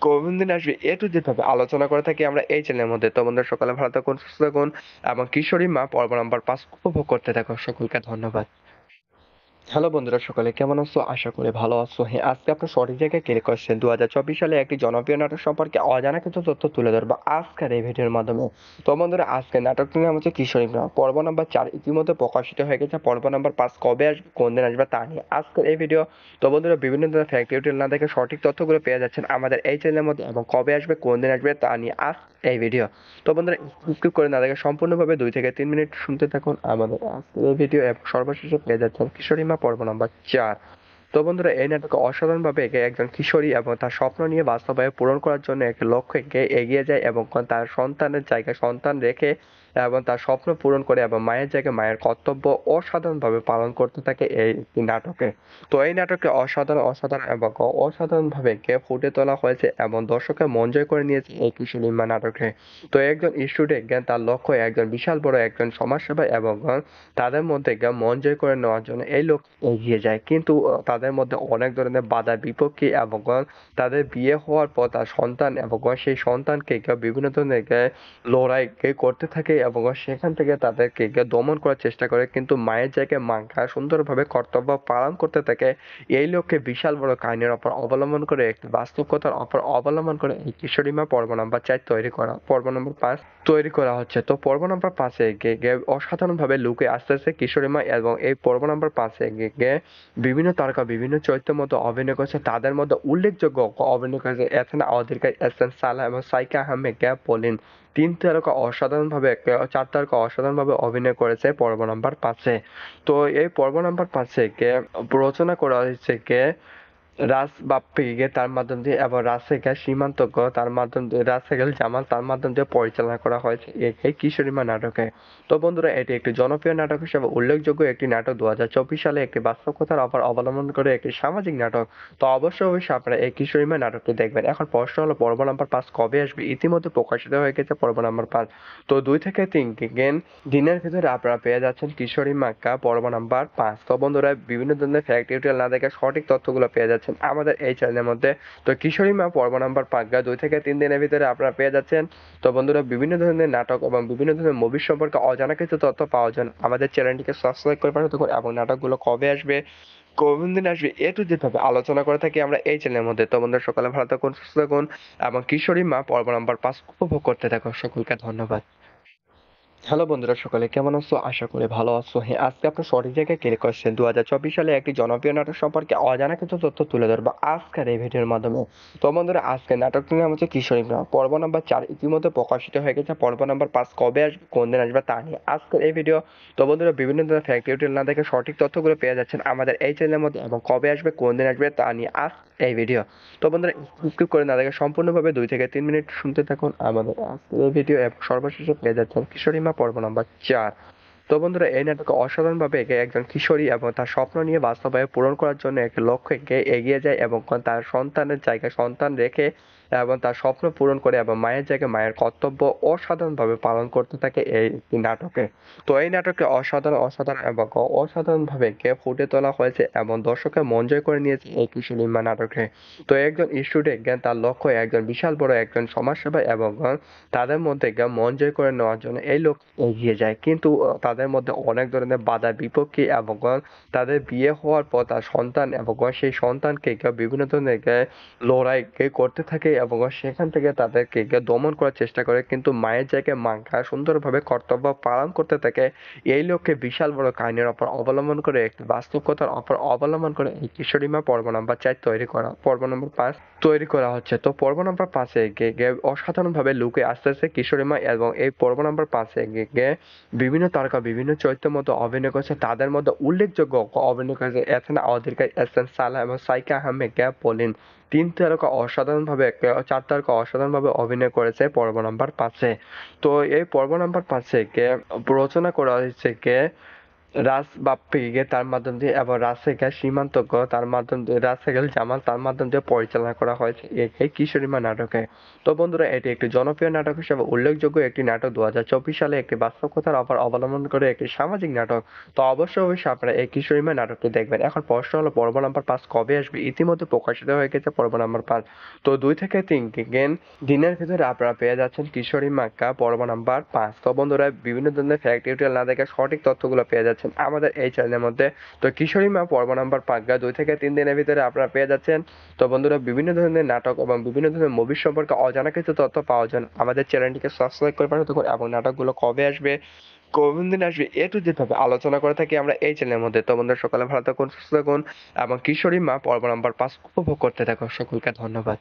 কোন দিন আসবে টু জেড ভাবে আলোচনা করে থাকি আমরা এই চ্যানেলের মধ্যে। তো বন্ধুরা, সকালে ভালো থাকুন, সুস্থ থাকুন এবং কিশোরী মা পর্ব নাম্বার 5 উপভোগ করতে থাকুন। সকলকে ধন্যবাদ। হ্যালো বন্ধুরা, সকলে কেমন আছো? আশা করি ভালো আছো। হ্যাঁ, আজকে আপনার সঠিক জায়গায় ক্লিক করছেন। 2024 সালে একটি জনপ্রিয় নাটক সম্পর্কে অজানা কিছু তথ্য তুলে ধরবো আজকের এই ভিডিওর মাধ্যমে। তো বন্ধুরা, আজকে নাটকটির নাম হচ্ছে কিশোরী মা পর্ব নাম্বার 4 ইতিমধ্যে প্রকাশিত হয়ে গেছে। পর্ব নাম্বার 5 কবে আসবে, কোন দিন আসবে তা নিয়ে আজকের এই ভিডিও। তো বন্ধুরা, বিভিন্ন ধরনের ফ্যাক্ট ডিটেইল না দেখে সঠিক তথ্যগুলো পেয়ে যাচ্ছেন আমাদের এই চ্যানেলের মধ্যে এবং কবে আসবে, কোন দিন আসবে তা নিয়ে আজ এই ভিডিও। তো বন্ধুরা, স্কিপ করে না দেখে সম্পূর্ণভাবে 2 থেকে 3 মিনিট শুনতে থাকুন আমাদের আজকের এই ভিডিও এবং সর্বশেষে পেয়ে যাচ্ছেন কিশোরী মা পর্ব নাম্বার 4। তো বন্ধুরা, এই নাটকে অসাধারণভাবে একজন কিশোরী এবং তার স্বপ্ন নিয়ে বাস্তবায়ন পূরণ করার জন্য একটি লক্ষ্যে এগিয়ে যায় এবং তার সন্তানের জায়গায় সন্তান রেখে এবং তার স্বপ্ন পূরণ করে এবং মায়ের জায়গায় মায়ের কর্তব্য অসাধারণভাবে পালন করতে থাকে এই নাটকে। তো এই নাটকে অসাধারণ এবং অসাধারণভাবে ফুটে তোলা হয়েছে এবং দর্শকের মন জয় করে নিয়েছে এই কিশোরী মা নাটকে। তো একজন স্টুডেন্ট তার লক্ষ্য একজন বিশাল বড় একজন সমাজসেবা এবং তাদের মধ্যে মন জয় করে নেওয়ার জন্য এই লোক এগিয়ে যায়, কিন্তু তাদের মধ্যে অনেক ধরনের বাধা বিপত্তি এবং তাদের বিয়ে হওয়ার পর তার সন্তান এবং সেই সন্তানকে বিভিন্ন ধরনের লড়াই করতে থাকে এবং সেখান থেকে তাদেরকে দমন করার চেষ্টা করে, কিন্তু মায়ের জায়গায় মা সুন্দরভাবে কর্তব্য পালন করতে থাকে। এই লক্ষ্যে বিশাল বড় কাহিনীর ওপর অবলম্বন করে একটি বাস্তব কথার ওপর অবলম্বন করে এই কিশোরী মা পর্ব নাম্বার 4 পর্ব নম্বর 5 তৈরি করা হচ্ছে। তো পর্ব নাম্বার 5-এ অসাধারণভাবে লুকে আসতেছে কিশোরী মা এবং এই পর্ব নাম্বার 5-এ বিভিন্ন তারকা বিভিন্ন চরিত্রের মধ্যে অভিনয় করেছে। তাদের মধ্যে উল্লেখযোগ্য অভিনয় করেছে এথেনা অধিকারী, এহসান সালাহ এবং সাইকা আহমেদ, পলিন। 3 তারকা অসাধারণভাবে 4 তারকা অসাধারণভাবে অভিনয় করেছে পর্ব নাম্বার 5-এ। তো এই পর্ব নাম্বার 5-এ রচনা করা হয়েছে রাজবাপ্পীকে তার মাধ্যম দিয়ে এবং রাজশেখর সীমান্তকে তার মাধ্যম দিয়ে রাজশেখর জামাল তার মাধ্যম দিয়ে পরিচালনা করা হয়েছে এই কিশোরীমা নাটকে। তো বন্ধুরা এটি একটি জনপ্রিয় নাটক হিসেবে উল্লেখযোগ্য একটি নাটক 2024 সালে একটি বাস্তব কথার উপর অবলম্বন করে একটি সামাজিক নাটক। তো অবশ্যই আপনারা এই কিশোরীমা নাটকটি দেখবেন। এখন প্রশ্ন হলো পর্ব নাম্বার 5 কবে আসবে? ইতিমধ্যে প্রকাশিত হয়ে গেছে পর্ব নাম্বার 5। তো 2 থেকে 3 দিনের ভিতরে আপনারা পেয়ে যাচ্ছেন কিশোরীমা পর্ব নাম্বার 5। তো বন্ধুরা বিভিন্ন ধরনের ফ্যাক্ট টিউটোরিয়াল না দেখে সঠিক তথ্যগুলো পেয়ে যাচ্ছেন আমাদের এই চ্যানেলের মধ্যে। তো কিশোরীমা পর্ব নাম্বার 5 2 থেকে 3 দিনের ভিতরে আপনারা পেয়ে যাচ্ছেন। তো বন্ধুরা বিভিন্ন ধরনের নাটক এবং বিভিন্ন ধরনের মুভি সম্পর্কে অজানা কিছু তথ্য পাওয়ার জন্য আমাদের চ্যানেলটিকে সাবস্ক্রাইব করে পাঠাতে থাকুন এবং নাটকগুলো কবে আসবে কোন দিন আসবে A to Z ভাবে আলোচনা করে থাকি আমরা এই চ্যানেলের মধ্যে। তো বন্ধুরা সকালে ভালো থাকুন, সুস্থ থাকুন এবং কিশোরীমা পর্ব নাম্বার 5 উপভোগ করতে থাকুন। সকলকে ধন্যবাদ। হ্যালো বন্ধুরা, সকলে কেমন আছো? আশা করি ভালো আছো। হ্যাঁ, আজকে আপনার সঠিক জায়গায় ক্লিক করছেন। 2024 সালে একটি জনপ্রিয় নাটক সম্পর্কে অজানা কিছু তথ্য তুলে ধরবো আজকের এই ভিডিওর মাধ্যমে। তো বন্ধুরা আজকে নাটকটির নাম হচ্ছে কিশোরীমা পর্ব নাম্বার 4 ইতিমধ্যে প্রকাশিত হয়ে গেছে। পর্ব নাম্বার 5 কবে আসবে, কোন দিন আসবে তা নিয়ে আজকের এই ভিডিও। তো বন্ধুরা বিভিন্ন ধরনের ফ্যাক্ট টিউটোরিয়াল না দেখে সঠিক তথ্যগুলো পেয়ে যাচ্ছেন আমাদের এই চ্যানেলের মধ্যে এবং কবে আসবে, কোন দিন আসবে তা নিয়ে আজ এই ভিডিও। তো বন্ধুরা স্কিপ করে না দেখে সম্পূর্ণভাবে 2 থেকে 3 মিনিট শুনতে থাকুন আমাদের আজকের এই ভিডিও এবং সর্বশেষে পেয়ে যাচ্ছেন কিশোরীমা পর্ব নাম্বার 4। তো বন্ধুরা এই নাটকে অসাধারণভাবে একজন কিশোরী এবং তার স্বপ্ন নিয়ে বাস্তবায়ন পূরণ করার জন্য একটি লক্ষ্যে এগিয়ে যায় এবং তার সন্তানের জায়গায় সন্তান রেখে এবং তার স্বপ্ন পূরণ করে এবং মায়ের জায়গায় মায়ের কর্তব্য অসাধারণভাবে পালন করতে থাকে এই নাটকে। তো এই নাটকে অসাধারণ এবং অসাধারণভাবে ফুটে তোলা হয়েছে এবং দর্শকের মন জয় করে নিয়েছে এই কিশোরীমা নাটকে। তো একজন স্টুডেন্ট তার লক্ষ্য একজন বিশাল বড় একজন সমাজসেবা এবং তাদের মধ্যে মন জয় করে নেওয়ার জন্য এই লোক এগিয়ে যায়, কিন্তু তাদের মধ্যে অনেক ধরনের বাধা বিপত্তি এবং তাদের বিয়ে হওয়ার পর তার সন্তান এবং সেই সন্তানকে বিভিন্ন ধরনের লড়াই করতে থাকে এবং সেখান থেকে তাদেরকে দমন করার চেষ্টা করে, কিন্তু মায়ের জায়গায় মা সুন্দরভাবে কর্তব্য পালন করতে থাকে। এই লোককে বিশাল বড় কাহিনীর ওপর অবলম্বন করে একটি বাস্তব কথার ওপর অবলম্বন করে এই কিশোরীমা পর্ব নাম্বার 4 পর্ব নাম্বার 5 তৈরি করা হচ্ছে। তো পর্ব নাম্বার 5 এ অসাধারণভাবে লুকে আসতেছে কিশোরীমা এবং এই পর্ব নাম্বার 5 এ বিভিন্ন তারকা বিভিন্ন চরিত্রের মধ্যে অভিনয় করেছে। তাদের মধ্যে উল্লেখযোগ্য অভিনয় করেছে এথেনা অধিকার, এহসান সালাহ এবং সাইকা আহমেদ, পলিন। 3 তারকা অসাধারণভাবে 4 তারকা অসাধারণভাবে অভিনয় করেছে পর্ব নাম্বার 5 এ। তো এই পর্ব নাম্বার 5 এ রচনা করা হয়েছে রাজবাপ্পীকে তার মাধ্যম দিয়ে এবং রাজশেখর সীমান্তকে তার মাধ্যম দিয়ে রাজশেখর জামাল তার মাধ্যম দিয়ে পরিচালনা করা হয়েছে এই কিশোরীমা নাটকে। তো বন্ধুরা এটি একটি জনপ্রিয় নাটক হিসেবে উল্লেখযোগ্য একটি নাটক 2024 সালে একটি বাস্তব কথার উপর অবলম্বন করে একটি সামাজিক নাটক। তো অবশ্যই আপনারা এই কিশোরীমা নাটকটি দেখবেন। এখন প্রশ্ন হলো পর্ব নাম্বার 5 কবে আসবে? ইতিমধ্যে প্রকাশিত হয়ে গেছে পর্ব নাম্বার 5। তো 2 থেকে 3 দিনের ভিতরে আপনারা পেয়ে যাচ্ছেন কিশোরীমা পর্ব নাম্বার 5। তো বন্ধুরা বিভিন্ন ধরনের ফ্যাক্ট টিউটোরিয়াল না দেখে সঠিক তথ্যগুলো পেয়ে যাচ্ছেন আমাদের এই চ্যানেলের মধ্যে। তো কিশোরীমা পর্ব নাম্বার 5 2 থেকে 3 দিনের ভিতরে আপনারা পেয়ে যাচ্ছেন। তো বন্ধুরা বিভিন্ন ধরনের নাটক এবং বিভিন্ন ধরনের মুভি সম্পর্কে অজানা কিছু তথ্য পাওয়ার জন্য আমাদের চ্যানেলটিকে সাবস্ক্রাইব করে পাঠাতে থাকুন এবং নাটকগুলো কবে আসবে কোন দিন আসবে A to Z ভাবে আলোচনা করে থাকি আমরা এই চ্যানেলের মধ্যে। তো বন্ধুরা সকালে ভালো থাকুন, সুস্থ থাকুন এবং কিশোরীমা পর্ব নাম্বার 5 উপভোগ করতে থাকুন। সকলকে ধন্যবাদ।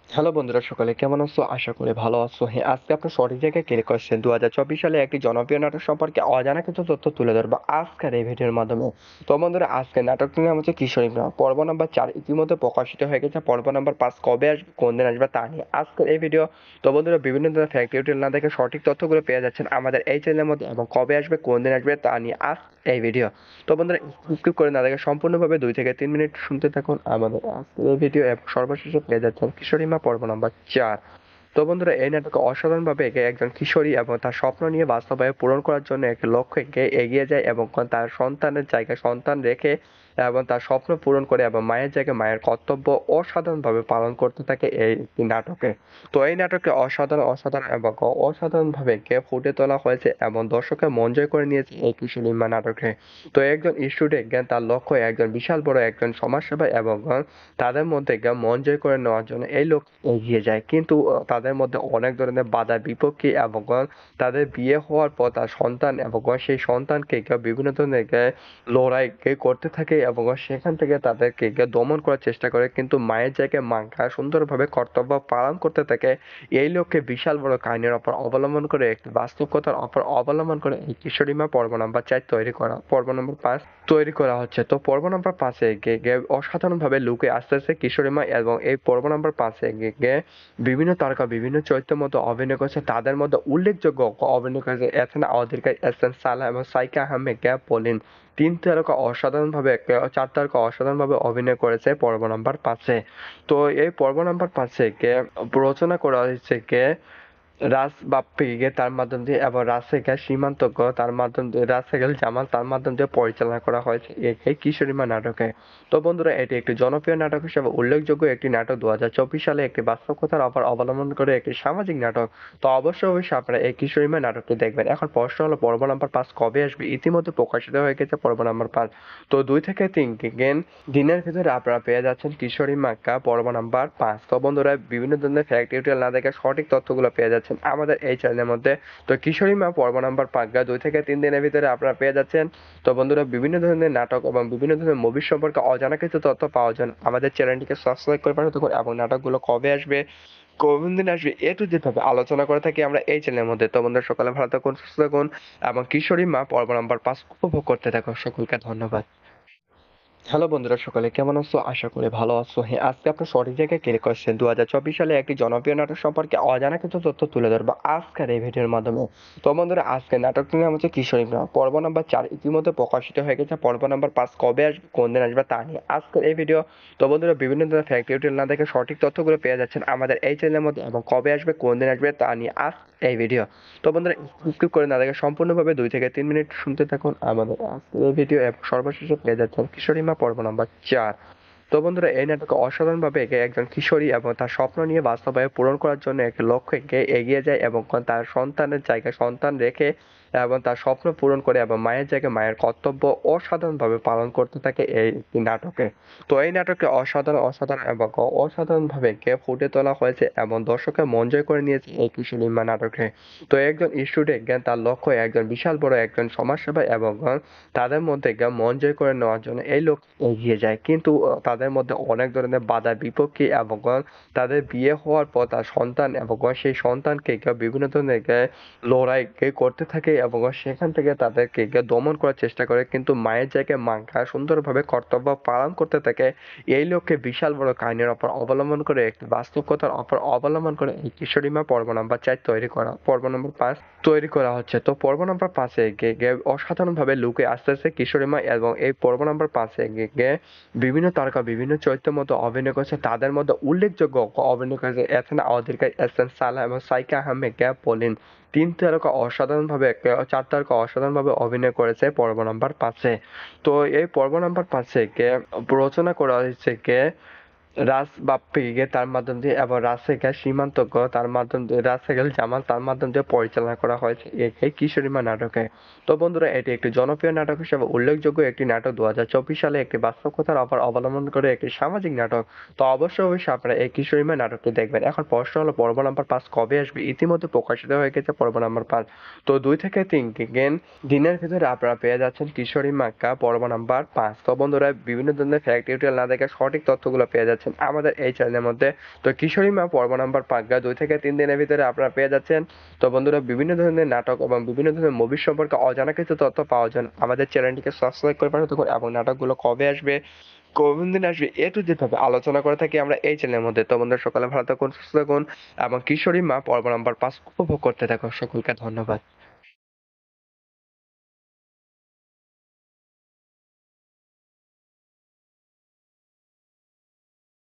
হ্যালো বন্ধুরা, সকলে কেমন আছো? আশা করি ভালো আছো। হ্যাঁ, আজকে আপনার সঠিক জায়গায় ক্লিক করছেন। 2024 সালে একটি জনপ্রিয় নাটক সম্পর্কে অজানা কিছু তথ্য তুলে ধরবো আজকের এই ভিডিওর মাধ্যমে। তো বন্ধুরা আজকে নাটকটির নাম হচ্ছে কিশোরীমা পর্ব নাম্বার 4 ইতিমধ্যে প্রকাশিত হয়ে গেছে। পর্ব নাম্বার 5 কবে আসবে, কোন দিন আসবে তা নিয়ে আজকের এই ভিডিও। তো বন্ধুরা বিভিন্ন ধরনের ফ্যাক্ট টিউটোরিয়াল না দেখে সঠিক তথ্যগুলো পেয়ে যাচ্ছেন আমাদের এই চ্যানেলের মধ্যে এবং কবে আসবে, কোন দিন আসবে তা নিয়ে আজ এই ভিডিও। তো বন্ধুরা স্কিপ করে না দেখে সম্পূর্ণভাবে 2 থেকে 3 মিনিট শুনতে থাকুন আমাদের আজকের এই ভিডিও এবং সর্বশেষে পেয়ে যাচ্ছেন কিশোরীমা পর্ব নাম্বার 4। তো বন্ধুরা এই নাটকে অসাধারণভাবে একজন কিশোরী এবং তার স্বপ্ন নিয়ে বাস্তবায়ন পূরণ করার জন্য একটি লক্ষ্যে এগিয়ে যায় এবং তার সন্তানের জায়গায় সন্তান রেখে এবং তার স্বপ্ন পূরণ করে এবং মায়ের জায়গায় মায়ের কর্তব্য অসাধারণভাবে পালন করতে থাকে এই নাটকে। তো এই নাটকে অসাধারণ এবং অসাধারণভাবে ফুটে তোলা হয়েছে এবং দর্শকের মন জয় করে নিয়েছে এই কিশোরীমা নাটকে। তো একজন স্টুডেন্ট তার লক্ষ্য একজন বিশাল বড় একজন সমাজসেবা এবং তাদের মধ্যে মন জয় করে নেওয়ার জন্য এই লোক এগিয়ে যায়, কিন্তু তাদের মধ্যে অনেক ধরনের বাধা বিপত্তি এবং তাদের বিয়ে হওয়ার পর তার সন্তান এবং সেই সন্তানকে বিভিন্ন ধরনের লড়াই করতে থাকে এবং সেখান থেকে তাদেরকে দমন করার চেষ্টা করে, কিন্তু মায়ের জায়গায় মাঙ্গা সুন্দরভাবে কর্তব্য পালন করতে থাকে। এই লক্ষ্যে বিশাল বড় কাহিনীর উপর অবলম্বন করে, একটি বাস্তবতার উপর অবলম্বন করে এই কিশোরী মা পর্ব নাম্বার 4 পর্ব নাম্বার 5 তৈরি করা হচ্ছে। তো পর্ব নাম্বার 5-এ অসাধারণভাবে লুকে আসতেছে কিশোরী মা, এবং এই পর্ব নাম্বার 5-এ বিভিন্ন তারকা বিভিন্ন চরিত্রের মধ্যে অভিনয় করেছে। তাদের মধ্যে উল্লেখযোগ্য অভিনয় করেছে এথেনা অধিকারী, এহসান সালাহ এবং সাইকা আহমেদ পলিন। 3 তারকা অসাধারণভাবে 4 তারকা অসাধারণভাবে অভিনয় করেছে পর্ব নাম্বার 5-এ। তো এই পর্ব নাম্বার 5-এ রচনা করা হয়েছে রাজ বাপ্পি তার মাধ্যম দিয়ে, এবং রাজশেখর সীমান্তজ্ঞ তার মাধ্যম দিয়ে, রাজশেখর জামাল তার মাধ্যম দিয়ে পরিচালনা করা হয়েছে এই কিশোরীমা নাটকে। তো বন্ধুরা, এটি একটি জনপ্রিয় নাটক হিসেবে উল্লেখযোগ্য একটি নাটক। 2024 সালে একটি বাস্তব কথার উপর অবলম্বন করে একটি সামাজিক নাটক। তো অবশ্যই আপনারা এই কিশোরীমা নাটকটি দেখবেন। এখন প্রশ্ন হলো, পর্ব নাম্বার 5 কবে আসবে? ইতিমধ্যে প্রকাশিত হয়ে গেছে পর্ব নাম্বার 5। তো 2 থেকে 3 দিনের ভিতরে আপনারা পেয়ে যাচ্ছেন কিশোরীমা পর্ব নাম্বার 5। তো বন্ধুরা, বিভিন্ন ধরনের ফ্যাক্ট টিউটোরিয়াল না দেখে সঠিক তথ্যগুলো পেয়ে যাচ্ছেন আমাদের এই চ্যানেলের মধ্যে। তো কিশোরী মা পর্ব নাম্বার 5 2 থেকে 3 দিনের ভিতরে আপনারা পেয়ে যাচ্ছেন। তো বন্ধুরা, বিভিন্ন ধরনের নাটক এবং বিভিন্ন ধরনের মুভি সম্পর্কে অজানা কিছু তথ্য পাওয়ার জন্য আমাদের চ্যানেলটিকে সাবস্ক্রাইব করে পাঠাতে থাকুন, এবং নাটকগুলো কবে আসবে, কোন দিন আসবে, এ টু জেড ভাবে আলোচনা করে থাকি আমরা এই চ্যানেলের মধ্যে। তো বন্ধুরা, সকালে ভালো থাকুন, সুস্থ থাকুন, এবং কিশোরী মা পর্ব নাম্বার 5 উপভোগ করতে থাকুন। সকলকে ধন্যবাদ। হ্যালো বন্ধুরা, সকলে কেমন আছো? আশা করি ভালো আছো। হ্যাঁ, আজকে আপনার সঠিক জায়গায় ক্লিক করছেন। 2024 সালে একটি জনপ্রিয় নাটক সম্পর্কে অজানা কিছু তথ্য তুলে ধরবো আজকের এই ভিডিওর মাধ্যমে। তো বন্ধুরা, আজকে নাটকটির নাম হচ্ছে কিশোরী মা পর্ব নাম্বার 4 ইতিমধ্যে প্রকাশিত হয়ে গেছে। পর্ব নাম্বার 5 কবে আসবে, কোন দিন আসবে, তা নিয়ে আজকের এই ভিডিও। তো বন্ধুরা, বিভিন্ন ধরনের ফ্যাক্ট টিউটোরিয়াল না দেখে সঠিক তথ্যগুলো পেয়ে যাচ্ছেন আমাদের এই চ্যানেলের মধ্যে, এবং কবে আসবে, কোন দিন আসবে, তা নিয়ে আজ এই ভিডিও। তো বন্ধুরা, স্কিপ করে না দেখে সম্পূর্ণভাবে 2 থেকে 3 মিনিট শুনতে থাকুন আমাদের আজকের এই ভিডিও, এবং সর্বশেষে পেয়ে যাচ্ছেন কিশোরী মা পর্ব নাম্বার 4। তো বন্ধুরা, এই নাটকে অসাধারণভাবে একজন কিশোরী এবং তার স্বপ্ন নিয়ে বাস্তবায়ন পূরণ করার জন্য একটি লক্ষ্যে এগিয়ে যায়, এবং তার সন্তানের জায়গায় সন্তান রেখে এবং তার স্বপ্ন পূরণ করে, এবং মায়ের জায়গায় মায়ের কর্তব্য অসাধারণভাবে পালন করতে থাকে এই নাটকে। তো এই নাটকে অসাধারণ এবং অসাধারণভাবে ফুটে তোলা হয়েছে, এবং দর্শকের মন জয় করে নিয়েছে এই কিশোরী মা নাটকে। তো একজন স্টুডেন্ট তার লক্ষ্য একজন বিশাল বড় একজন সমাজসেবা, এবং তাদের মধ্যে মন জয় করে নেওয়ার জন্য এই লোক এগিয়ে যায়, কিন্তু তাদের মধ্যে অনেক ধরনের বাধা বিপত্তি, এবং তাদের বিয়ে হওয়ার পর তার সন্তান, এবং সেই সন্তানকে বিভিন্ন ধরনের লড়াই করতে থাকে, এবং সেখান থেকে তাদেরকে দমন করার চেষ্টা করে, কিন্তু মায়ের জায়গায় মাঙ্গা সুন্দরভাবে কর্তব্য পালন করতে থাকে। এই লক্ষ্যে বিশাল বড় কাহিনীর উপর অবলম্বন করে, একটি বাস্তব কথার উপর অবলম্বন করে এই কিশোরী মা পর্ব নাম্বার 4 পর্ব নাম্বার 5 তৈরি করা হচ্ছে। তো পর্ব নাম্বার 5-এ অসাধারণভাবে লুকে আসতেছে কিশোরী মা, এবং এই পর্ব নাম্বার 5-এ বিভিন্ন তারকা বিভিন্ন চরিত্রের মধ্যে অভিনয় করেছে। তাদের মধ্যে উল্লেখযোগ্য অভিনয় করেছে এথেনা অধিকারী, এহসান সালাহ এবং সাইকা আহমেদ পলিন। 3 তারকা অসাধারণভাবে 4 তারকা অসাধারণভাবে অভিনয় করেছে পর্ব নাম্বার 5-এ। তো এই পর্ব নাম্বার 5-এ রচনা করা হয়েছে রাজ বাপ্পি তার মাধ্যম দিয়ে, এবং রাজশেখর সীমান্তজ্ঞ তার মাধ্যম দিয়ে, রাজশেখর জামাল তার মাধ্যম দিয়ে পরিচালনা করা হয়েছে এই কিশোরীমা নাটকে। তো বন্ধুরা, এটি একটি জনপ্রিয় নাটক হিসেবে উল্লেখযোগ্য একটি নাটক। 2024 সালে একটি বাস্তব কথার উপর অবলম্বন করে একটি সামাজিক নাটক। তো অবশ্যই আপনারা এই কিশোরীমা নাটকটি দেখবেন। এখন প্রশ্ন হলো, পর্ব নাম্বার 5 কবে আসবে? ইতিমধ্যে প্রকাশিত হয়ে গেছে পর্ব নাম্বার 5। তো 2 থেকে 3 দিনের ভিতরে আপনারা পেয়ে যাচ্ছেন কিশোরী মা পর্ব নাম্বার 5। তো বন্ধুরা, বিভিন্ন ধরনের ফ্যাক্ট টিউটোরিয়াল না দেখে সঠিক তথ্যগুলো পেয়ে যাচ্ছেন আমাদের এই চ্যানেলের মধ্যে। তো কিশোরী মা পর্ব নাম্বার 5 2 থেকে 3 দিনের ভিতরে আপনারা পেয়ে যাচ্ছেন। তো বন্ধুরা, বিভিন্ন ধরনের নাটক এবং বিভিন্ন ধরনের মুভি সম্পর্কে অজানা কিছু তথ্য পাওয়ার জন্য আমাদের চ্যানেলটিকে সাবস্ক্রাইব করে পাঠাতে থাকুন, এবং নাটকগুলো কবে আসবে, কোন দিন আসবে, এ টু জেড ভাবে আলোচনা করে থাকি আমরা এই চ্যানেলের মধ্যে। তো বন্ধুরা, সকালে ভালো থাকুন, সুস্থ থাকুন, এবং কিশোরী মা পর্ব নাম্বার 5 উপভোগ করতে থাকুন। সকলকে ধন্যবাদ।